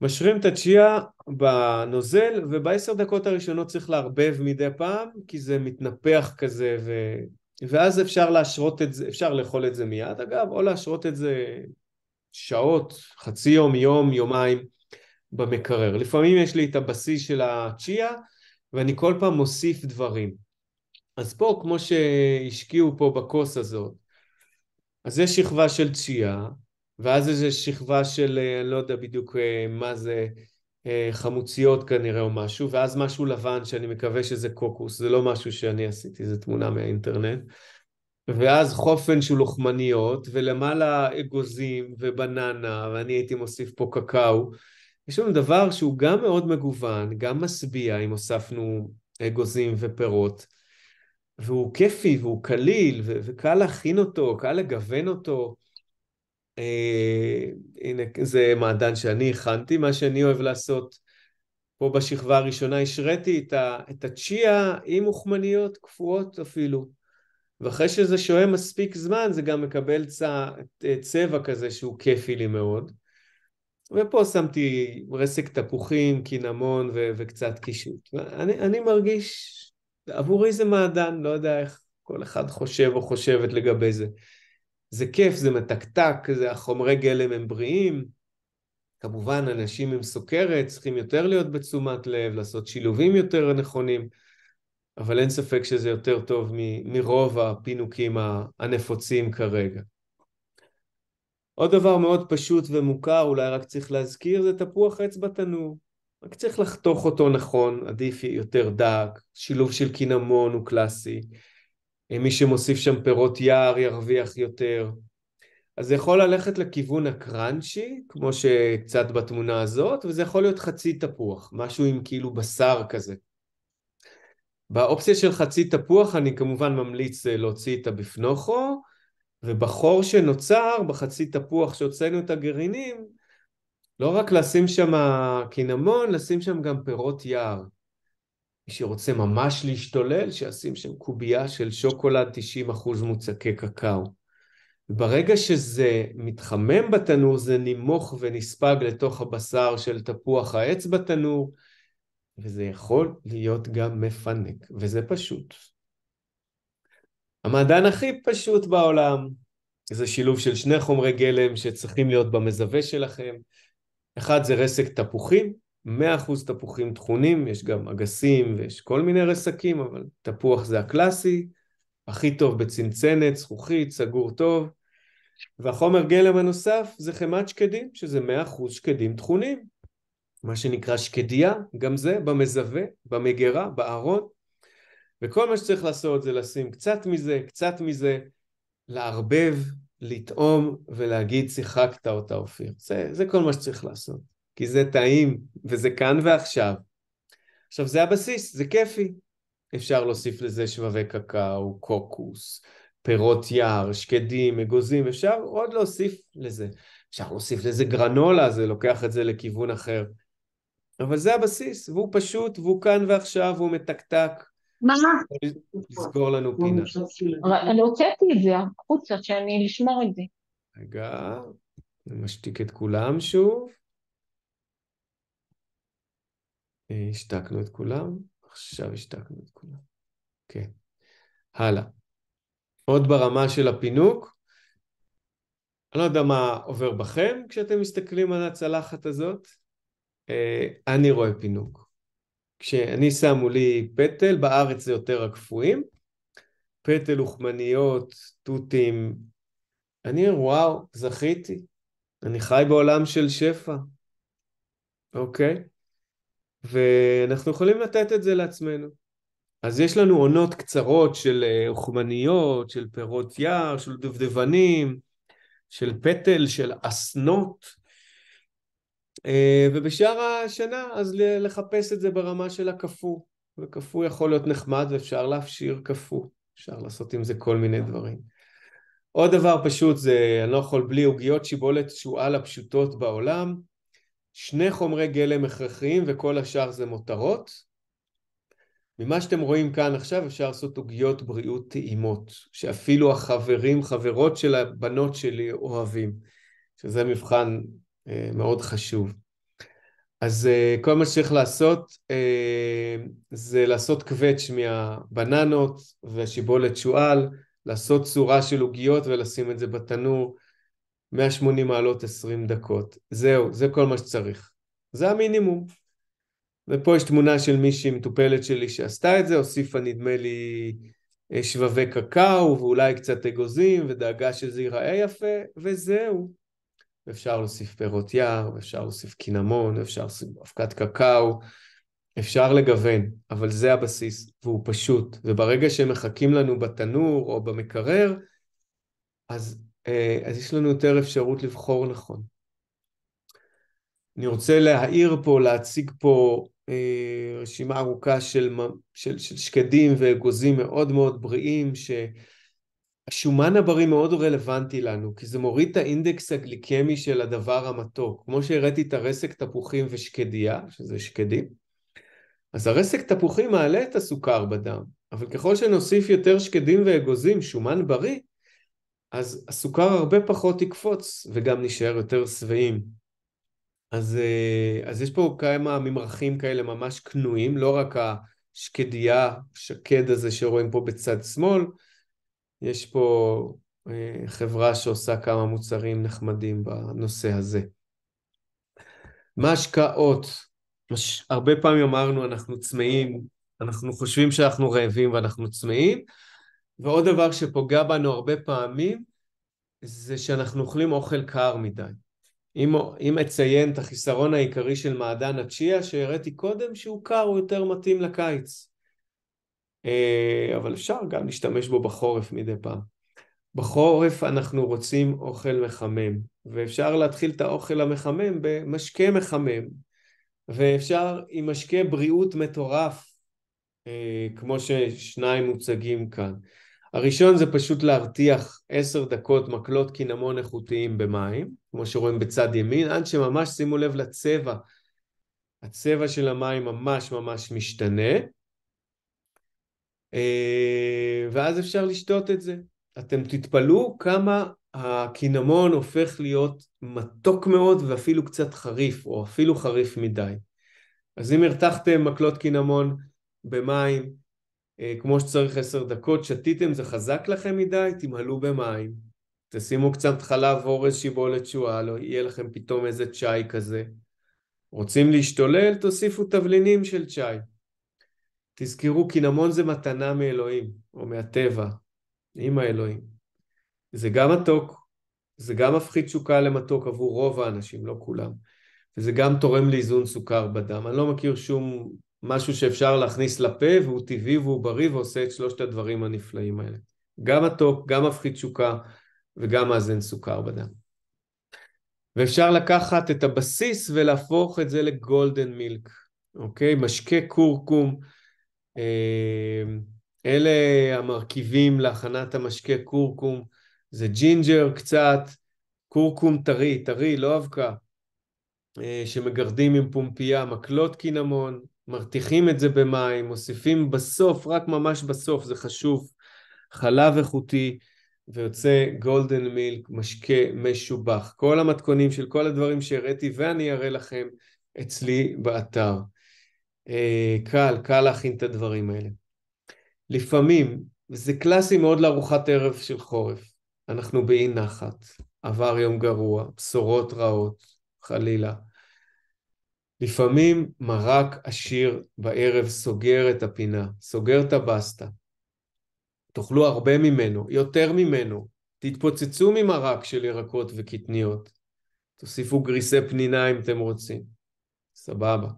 A: משרים את הצ'יה בנוזל, וב10 דקות הראשונות צריך להרבב מדי פעם, כי זה מתנפח כזה, ואז אפשר להשרות את זה, אפשר לאכול את זה מיד אגב, או להשרות את זה שעות, חצי יום, יום, יומיים במקרר. לפעמים יש לי את הבסיס של הצ'יה, ואני כל פעם מוסיף דברים. אז פה, כמו שהשקיעו פה בכוס הזאת, אז יש שכבה של צ'יה, ואז יש שכבה של, אני לא יודע בדיוק מה זה, חמוציות כנראה או משהו, ואז משהו לבן שאני מקווה שזה קוקוס, זה לא משהו שאני עשיתי, זה תמונה מהאינטרנט, ואז חופן של לוחמניות, ולמעלה אגוזים ובננה, ואני הייתי מוסיף פה קקאו. יש לנו דבר שהוא גם מאוד מגוון, גם משביע אם הוספנו אגוזים ופירות, והוא כיפי והוא קליל, וקל להכין אותו, קל לגוון אותו. הנה, זה מעדן שאני הכנתי, מה שאני אוהב לעשות פה בשכבה הראשונה, השריתי את הצ'יה עם לוחמניות קפואות אפילו, ואחרי שזה שוהה מספיק זמן, זה גם מקבל צבע כזה שהוא כיפי לי מאוד. ופה שמתי רסק תפוחים, קינמון וקצת קישוט. אני מרגיש, עבורי זה מעדן, לא יודע איך כל אחד חושב או חושבת לגבי זה. זה כיף, זה מתקתק, זה החומרי גלם הם בריאים. כמובן, אנשים עם סוכרת צריכים יותר להיות בתשומת לב, לעשות שילובים יותר נכונים, אבל אין ספק שזה יותר טוב מרוב הפינוקים הנפוצים כרגע. עוד דבר מאוד פשוט ומוכר, אולי רק צריך להזכיר, זה תפוח עץ בתנור. רק צריך לחתוך אותו נכון, עדיף יותר דק, שילוב של קינמון הוא קלאסי. מי שמוסיף שם פירות יער ירוויח יותר. אז זה יכול ללכת לכיוון הקרנצ'י, כמו שקצת בתמונה הזאת, וזה יכול להיות חצי תפוח, משהו עם כאילו בשר כזה. באופציה של חצי תפוח אני כמובן ממליץ להוציא את הבפנוכו, ובחור שנוצר בחצי תפוח שהוצאנו את הגרעינים, לא רק לשים שם קינמון, לשים שם גם פירות יער. מי שרוצה ממש להשתולל, שישים שם קובייה של שוקולד 90% מוצקי קקאו. ברגע שזה מתחמם בתנור, זה נימוך ונספג לתוך הבשר של תפוח העץ בתנור, וזה יכול להיות גם מפנק, וזה פשוט. המעדן הכי פשוט בעולם, זה שילוב של שני חומרי גלם שצריכים להיות במזווה שלכם. אחד זה רסק תפוחים, 100% תפוחים טחונים, יש גם אגסים ויש כל מיני רסקים, אבל תפוח זה הקלאסי, הכי טוב בצנצנת, זכוכית, סגור טוב. והחומר גלם הנוסף זה חמת שקדים, שזה 100% שקדים טחונים, מה שנקרא שקדיה, גם זה במזווה, במגירה, בארון. וכל מה שצריך לעשות זה לשים קצת מזה, לערבב, לטעום ולהגיד שיחקת אותה אופיר. זה כל מה שצריך לעשות, כי זה טעים וזה כאן ועכשיו. עכשיו זה הבסיס, זה כיפי. אפשר להוסיף לזה שבבי קקאו, קוקוס, פירות יער, שקדים, אגוזים, אפשר עוד להוסיף לזה. אפשר להוסיף לזה גרנולה, זה לוקח את זה לכיוון אחר. אבל זה הבסיס, והוא פשוט, והוא כאן ועכשיו, והוא מתקתק.
B: מה?
A: לסגור לנו פינה.
B: אני הוצאתי את זה החוצה, שאני לשמור את זה.
A: רגע, אני משתיק את כולם שוב. השתקנו את כולם, עכשיו השתקנו את כולם. כן, הלאה. עוד ברמה של הפינוק, אני לא יודע מה עובר בכם כשאתם מסתכלים על הצלחת הזאת, אני רואה פינוק. כשאני שם מולי פטל, בארץ זה יותר הקפואים, פטל, לוחמניות, תותים, אני וואו, זכיתי, אני חי בעולם של שפע, אוקיי? ואנחנו יכולים לתת את זה לעצמנו. אז יש לנו עונות קצרות של לוחמניות, של פירות יער, של דובדבנים, של פטל, של אסנות, ובשאר השנה אז לחפש את זה ברמה של הקפוא, וקפוא יכול להיות נחמד ואפשר להפשיר קפוא, אפשר לעשות עם זה כל מיני דברים. עוד דבר פשוט זה, אני לא יכול בלי עוגיות שיבולת שועל הפשוטות בעולם, 2 חומרי גלם הכרחיים וכל השאר זה מותרות. ממה שאתם רואים כאן עכשיו אפשר לעשות עוגיות בריאות טעימות, שאפילו החברים, חברות של הבנות שלי אוהבים, שזה מבחן מאוד חשוב. אז כל מה שצריך לעשות זה לעשות קווץ' מהבננות והשיבולת שועל, לעשות צורה של עוגיות ולשים את זה בתנור, 180 מעלות 20 דקות. זהו, זה כל מה שצריך. זה המינימום. ופה יש תמונה של מישהי מטופלת שלי שעשתה את זה, הוסיפה נדמה לי שבבי קקאו ואולי קצת אגוזים ודאגה שזה ייראה יפה, וזהו. אפשר להוסיף פירות יער, אפשר להוסיף קינמון, אפשר להוסיף אבקת קקאו, אפשר לגוון, אבל זה הבסיס, והוא פשוט. וברגע שהם מחכים לנו בתנור או במקרר, אז יש לנו יותר אפשרות לבחור נכון. אני רוצה להעיר פה, להציג פה רשימה ארוכה של שקדים ואגוזים מאוד מאוד בריאים, שהשומן הבריא מאוד רלוונטי לנו, כי זה מוריד את האינדקס הגליקמי של הדבר המתוק. כמו שהראיתי את הרסק תפוחים ושקדיה, שזה שקדים, אז הרסק תפוחים מעלה את הסוכר בדם, אבל ככל שנוסיף יותר שקדים ואגוזים, שומן בריא, אז הסוכר הרבה פחות יקפוץ, וגם נשאר יותר שבעים. אז יש פה כמה ממרחים כאלה ממש קנויים, לא רק השקדיה, שקד הזה שרואים פה בצד שמאל, יש פה חברה שעושה כמה מוצרים נחמדים בנושא הזה. מה השקעות? הרבה פעמים אמרנו אנחנו צמאים, אנחנו חושבים שאנחנו רעבים ואנחנו צמאים, ועוד דבר שפוגע בנו הרבה פעמים, זה שאנחנו אוכלים אוכל קר מדי. אם אציין את החיסרון העיקרי של מעדן הצ'יה, שהראיתי קודם שהוא קר, הוא יותר מתאים לקיץ. אבל אפשר גם להשתמש בו בחורף מדי פעם. בחורף אנחנו רוצים אוכל מחמם, ואפשר להתחיל את האוכל המחמם במשקה מחמם, ואפשר עם משקה בריאות מטורף, כמו ששניים מוצגים כאן. הראשון זה פשוט להרתיח 10 דקות מקלות קינמון איכותיים במים, כמו שרואים בצד ימין, עד שממש שימו לב לצבע. הצבע של המים ממש ממש משתנה, ואז אפשר לשתות את זה. אתם תתפלאו כמה הקינמון הופך להיות מתוק מאוד ואפילו קצת חריף, או אפילו חריף מדי. אז אם הרתחתם מקלות קינמון במים, כמו שצריך 10 דקות, שתיתם, זה חזק לכם מדי, תמהלו במים, תשימו קצת חלב אורז שיבולת שועל, או יהיה לכם פתאום איזה צ'אי כזה. רוצים להשתולל, תוסיפו תבלינים של צ'אי. תזכרו, קינמון זה מתנה מאלוהים, או מהטבע, עם האלוהים. זה גם מתוק, זה גם מפחית תשוקה למתוק עבור רוב האנשים, לא כולם. וזה גם תורם לאיזון סוכר בדם. אני לא מכיר שום משהו שאפשר להכניס לפה, והוא טבעי והוא בריא, ועושה את שלושת הדברים הנפלאים האלה. גם מתוק, גם מפחית תשוקה, וגם מאזן סוכר בדם. ואפשר לקחת את הבסיס ולהפוך את זה לגולדן מילק, אוקיי? משקה קורקום, אלה המרכיבים להכנת המשקה קורקום, זה ג'ינג'ר קצת, קורקום טרי, טרי, לא אבקה, שמגרדים עם פומפייה, מקלות קינמון, מרתיחים את זה במים, מוסיפים בסוף, רק ממש בסוף, זה חשוב, חלב איכותי, ויוצא גולדן מילק, משקה משובח. כל המתכונים של כל הדברים שהראיתי, ואני אראה לכם אצלי באתר. קל להכין את הדברים האלה. לפעמים, וזה קלאסי מאוד לארוחת ערב של חורף, אנחנו באי נחת, עבר יום גרוע, בשורות רעות, חלילה. לפעמים מרק עשיר בערב סוגר את הפינה, סוגר את הבסטה. תאכלו הרבה ממנו, יותר ממנו. תתפוצצו ממרק של ירקות וקטניות. תוסיפו גריסי פנינה אם אתם רוצים. סבבה.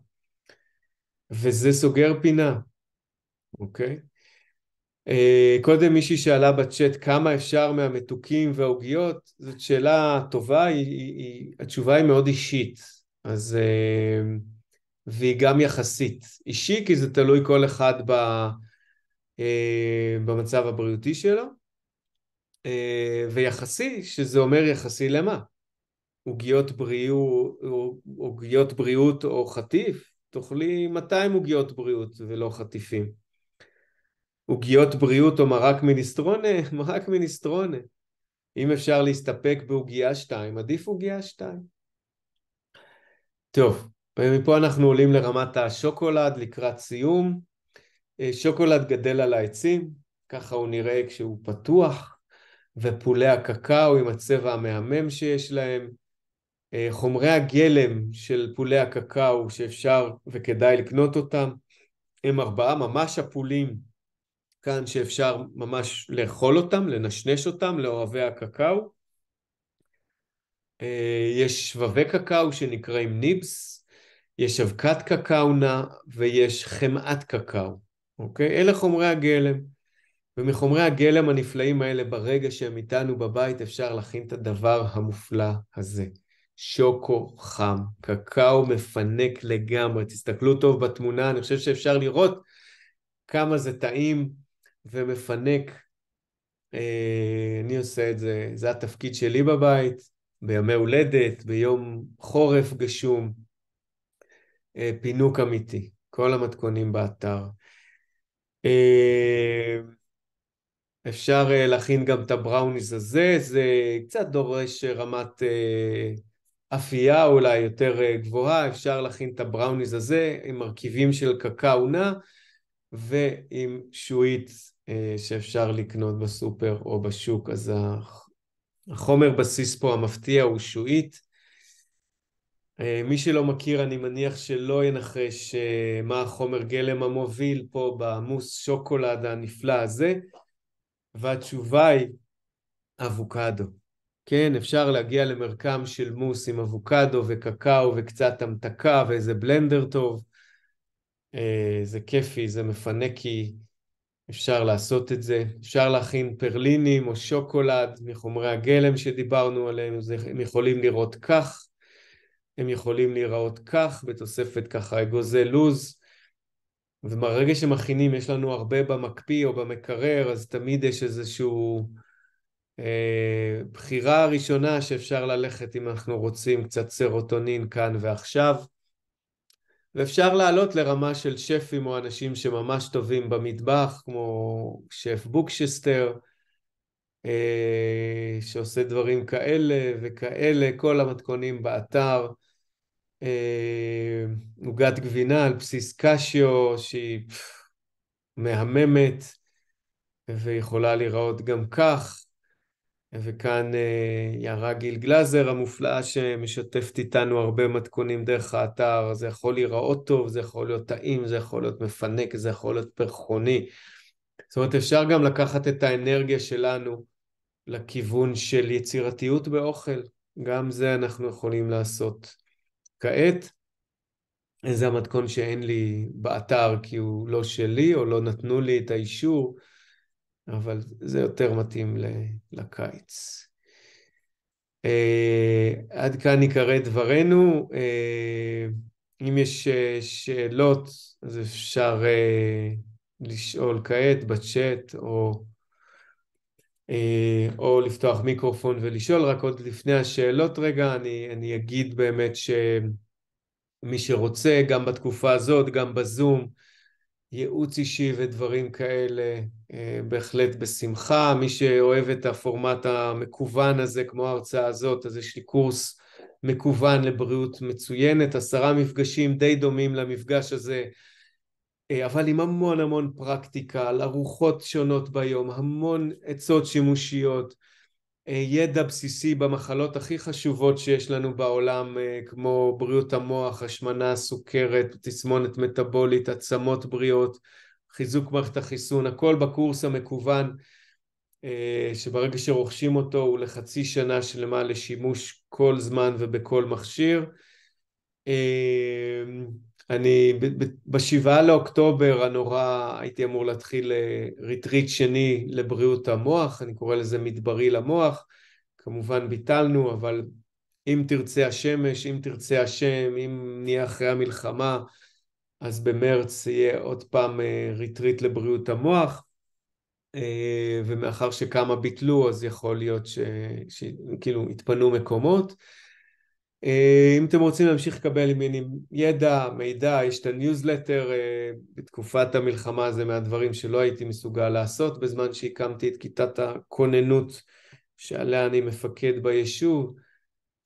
A: וזה סוגר פינה, אוקיי? קודם מישהי שאלה בצ'אט כמה אפשר מהמתוקים והעוגיות, זאת שאלה טובה, התשובה היא מאוד אישית, אז, והיא גם יחסית. אישי כי זה תלוי כל אחד במצב הבריאותי שלו, ויחסי, שזה אומר יחסי למה? עוגיות בריאות או חטיף, תאכלי 200 עוגיות בריאות ולא חטיפים. עוגיות בריאות או מרק מינסטרונה, מרק מינסטרונה. אם אפשר להסתפק בעוגיה 2, עדיף עוגיה 2. טוב, ומפה אנחנו עולים לרמת השוקולד לקראת סיום. שוקולד גדל על העצים, ככה הוא נראה כשהוא פתוח, ופולי הקקאו עם הצבע המהמם שיש להם. חומרי הגלם של פולי הקקאו שאפשר וכדאי לקנות אותם, הם 4 ממש הפולים כאן שאפשר ממש לאכול אותם, לנשנש אותם לאוהבי הקקאו. יש שבבי קקאו שנקראים ניבס, יש אבקת קקאו נע ויש חמאת קקאו. אוקיי? אלה חומרי הגלם. ומחומרי הגלם הנפלאים האלה ברגע שהם איתנו בבית אפשר להכין את הדבר המופלא הזה. שוקו חם, קקאו מפנק לגמרי. תסתכלו טוב בתמונה, אני חושב שאפשר לראות כמה זה טעים ומפנק. אני עושה את זה, זה התפקיד שלי בבית, בימי הולדת, ביום חורף גשום, פינוק אמיתי, כל המתכונים באתר. אפשר להכין גם את הבראוניז הזה, זה קצת דורש רמת אפייה אולי יותר גבוהה, אפשר להכין את הבראוניז הזה עם מרכיבים של קקאו נע ועם שועית שאפשר לקנות בסופר או בשוק. אז החומר בסיס פה המפתיע הוא שועית. מי שלא מכיר אני מניח שלא ינחש מה החומר גלם המוביל פה במוס שוקולד הנפלא הזה, והתשובה היא אבוקדו. כן, אפשר להגיע למרקם של מוס עם אבוקדו וקקאו וקצת המתקה ואיזה בלנדר טוב. זה כיפי, זה מפנקי, אפשר לעשות את זה. אפשר להכין פרלינים או שוקולד מחומרי הגלם שדיברנו עליהם, הם יכולים לראות כך, הם יכולים להיראות כך, בתוספת ככה אגוזי לוז, וברגע שמכינים יש לנו הרבה במקפיא או במקרר, אז תמיד יש איזשהו בחירה ראשונה שאפשר ללכת אם אנחנו רוצים קצת סרוטונין כאן ועכשיו, ואפשר לעלות לרמה של שפים או אנשים שממש טובים במטבח, כמו שף בוקשסטר, שעושה דברים כאלה וכאלה, כל המתכונים באתר. עוגת גבינה על בסיס קשיו, שהיא מהממת, ויכולה להיראות גם כך. וכאן יערה גיל גלזר המופלאה שמשתפת איתנו הרבה מתכונים דרך האתר. זה יכול להיראות טוב, זה יכול להיות טעים, זה יכול להיות מפנק, זה יכול להיות פרחוני. זאת אומרת, אפשר גם לקחת את האנרגיה שלנו לכיוון של יצירתיות באוכל. גם זה אנחנו יכולים לעשות. כעת, זה המתכון שאין לי באתר כי הוא לא שלי או לא נתנו לי את האישור, אבל זה יותר מתאים לקיץ. עד כאן עיקרי דברנו. אם יש שאלות, אז אפשר לשאול כעת בצ'אט, או לפתוח מיקרופון ולשאול. רק עוד לפני השאלות רגע, אני אגיד באמת שמי שרוצה, גם בתקופה הזאת, גם בזום, ייעוץ אישי ודברים כאלה, בהחלט בשמחה. מי שאוהב את הפורמט המקוון הזה, כמו ההרצאה הזאת, אז יש לי קורס מקוון לבריאות מצוינת, 10 מפגשים די דומים למפגש הזה, אבל עם המון המון פרקטיקה, על ארוחות שונות ביום, המון עצות שימושיות, ידע בסיסי במחלות הכי חשובות שיש לנו בעולם, כמו בריאות המוח, השמנה, סוכרת, תסמונת מטאבולית, עצמות בריאות, חיזוק מערכת החיסון, הכל בקורס המקוון, שברגע שרוכשים אותו הוא לחצי שנה שלמה לשימוש כל זמן ובכל מכשיר. אני ב7 לאוקטובר הנורא הייתי אמור להתחיל ריטריט שני לבריאות המוח, אני קורא לזה מדברי למוח, כמובן ביטלנו, אבל אם תרצה השמש, אם תרצה השם, אם נהיה אחרי המלחמה, אז במרץ יהיה עוד פעם ריטריט לבריאות המוח, ומאחר שכמה ביטלו אז יכול להיות שכאילו התפנו מקומות. אם אתם רוצים להמשיך לקבל ממני ידע, מידע, יש את הניוזלטר. בתקופת המלחמה, זה מהדברים שלא הייתי מסוגל לעשות בזמן שהקמתי את כיתת הכוננות שעליה אני מפקד ביישוב,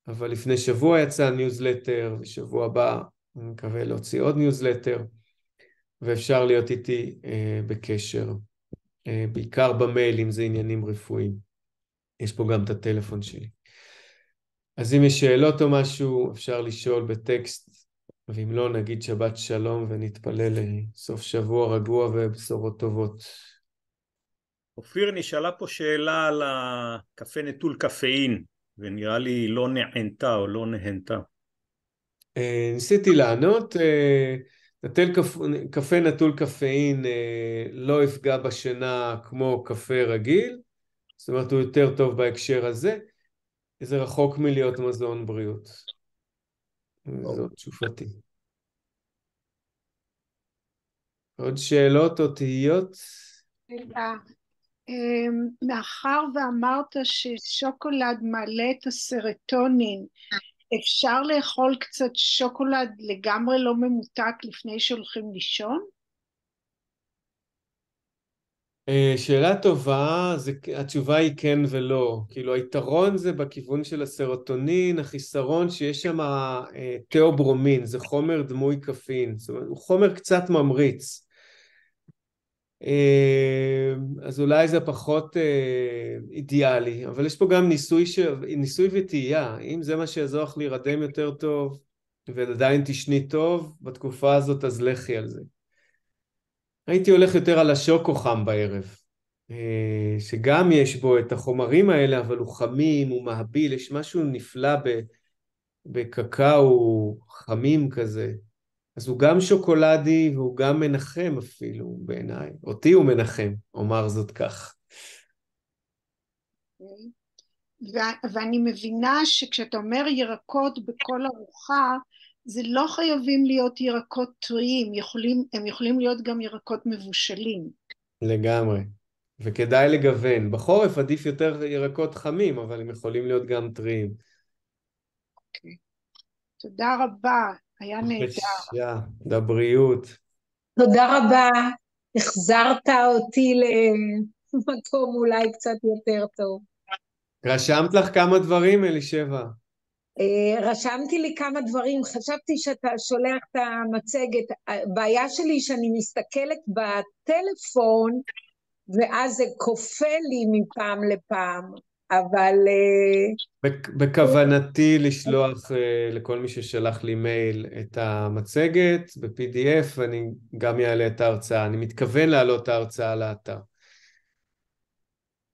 A: אבל לפני שבוע יצא ניוזלטר, ושבוע הבא אני מקווה להוציא עוד ניוזלטר, ואפשר להיות איתי בקשר, בעיקר במייל אם זה עניינים רפואיים. יש פה גם את הטלפון שלי. אז אם יש שאלות או משהו, אפשר לשאול בטקסט, ואם לא, נגיד שבת שלום ונתפלל לסוף שבוע רגוע ובשורות טובות.
C: אופיר, נשאלה פה שאלה על הקפה נטול קפאין, ונראה לי לא נענתה או לא נהנתה.
A: ניסיתי לענות. קפה נטול קפאין לא יפגע בשינה כמו קפה רגיל, זאת אומרת הוא יותר טוב בהקשר הזה, זה רחוק מלהיות מזון בריאות. זאת תשופתי. עוד שאלות או תהיות?
D: מאחר ואמרת ששוקולד מעלה את הסרטונין, אפשר לאכול קצת שוקולד לגמרי לא ממותק לפני שהולכים לישון?
A: שאלה טובה. התשובה היא כן ולא. כאילו היתרון זה בכיוון של הסרוטונין, החיסרון שיש שם תיאוברומין, זה חומר דמוי קפאין, זאת אומרת הוא חומר קצת ממריץ, אז אולי זה פחות אידיאלי, אבל יש פה גם ניסוי וטעייה. אם זה מה שיעזור לך להירדם יותר טוב ועדיין תשני טוב בתקופה הזאת, אז לכי על זה. הייתי הולך יותר על השוקו חם בערב, שגם יש בו את החומרים האלה, אבל הוא חמים, הוא מהביל, יש משהו נפלא בקקאו חמים כזה. אז הוא גם שוקולדי והוא גם מנחם אפילו בעיניי. אותי הוא מנחם, אומר זאת כך.
D: ואני מבינה שכשאתה אומר ירקות בכל ארוחה, זה לא חייבים להיות ירקות טריים, הם יכולים להיות גם ירקות מבושלים.
A: לגמרי. וכדאי לגוון. בחורף עדיף יותר ירקות חמים, אבל הם יכולים להיות גם טריים.
D: אוקיי. תודה רבה, היה נהדר.
A: לבריאות.
E: תודה רבה, החזרת אותי למקום אולי קצת יותר טוב.
A: רשמת לך כמה דברים, אלישבע?
E: רשמתי לי כמה דברים, חשבתי שאתה שולח את המצגת, הבעיה שלי שאני מסתכלת בטלפון, ואז זה כופה לי מפעם לפעם, אבל...
A: בכוונתי לשלוח לכל מי ששלח לי מייל את המצגת ב-PDF, ואני גם אעלה את ההרצאה. אני מתכוון להעלות את ההרצאה לאתר.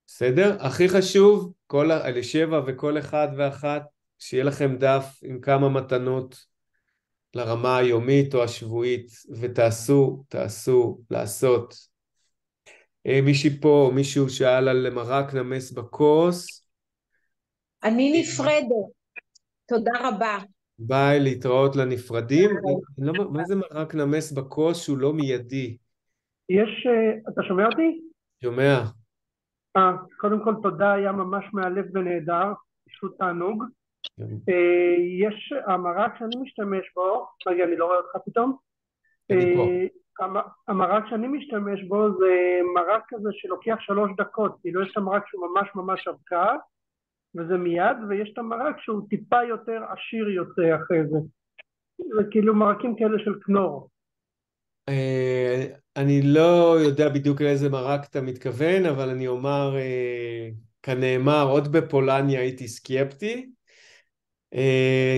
A: בסדר? הכי חשוב, אלישבע וכל אחד ואחת, שיהיה לכם דף עם כמה מתנות לרמה היומית או השבועית, ותעשו, לעשות. מישהי פה, מישהו שאל על מרק נמס בכוס.
E: אני נפרדת. תודה רבה.
A: ביי, להתראות לנפרדים. מה זה מרק נמס בכוס שהוא לא מיידי?
F: אתה שומע אותי?
A: שומע.
F: קודם כל תודה, היה ממש מהלב ונהדר, פשוט תענוג. יש המרק שאני משתמש בו, רגע אני לא רואה אותך פתאום.
A: אני פה.
F: המרק שאני משתמש בו זה מרק כזה שלוקח 3 דקות, כאילו יש את המרק שהוא ממש ממש אבקה, וזה מיד, ויש את המרק שהוא טיפה יותר עשיר יוצא אחרי זה. זה כאילו מרקים כאלה של כנור.
A: אני לא יודע בדיוק לאיזה מרק אתה מתכוון, אבל אני אומר, כנאמר, עוד בפולניה הייתי סקפטי.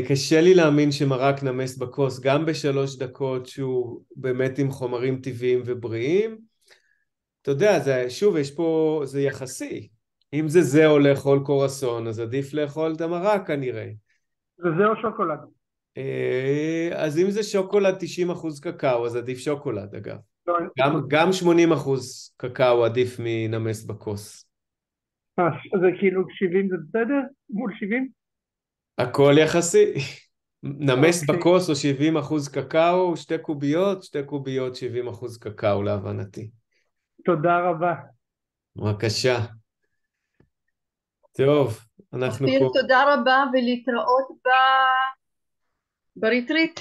A: קשה לי להאמין שמרק נמס בכוס, גם ב3 דקות שהוא באמת עם חומרים טבעיים ובריאים. אתה יודע, שוב, יש פה, זה יחסי. אם זה או לאכול קורסון, אז עדיף לאכול את המרק כנראה.
F: וזה או שוקולד.
A: אז אם זה שוקולד 90% קקאו, אז עדיף שוקולד אגב.
F: לא,
A: גם 80% קקאו עדיף מנמס בכוס.
F: זה כאילו 70 זה בסדר? מול 70?
A: הכל יחסי. נמס בכוס או 70% קקאו, 2 קוביות, 2 קוביות 70% קקאו להבנתי.
F: תודה רבה.
A: בבקשה. טוב, אנחנו
B: אופיר,
A: פה.
B: תודה רבה ולהתראות בריטריט.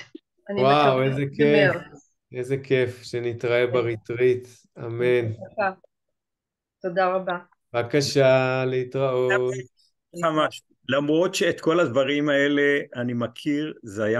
A: וואו, איזה כיף. איזה כיף שנתראה בריטריט. אמן.
B: תודה רבה.
A: בבקשה, להתראות.
C: ממש. למרות שאת כל הדברים האלה אני מכיר, זה היה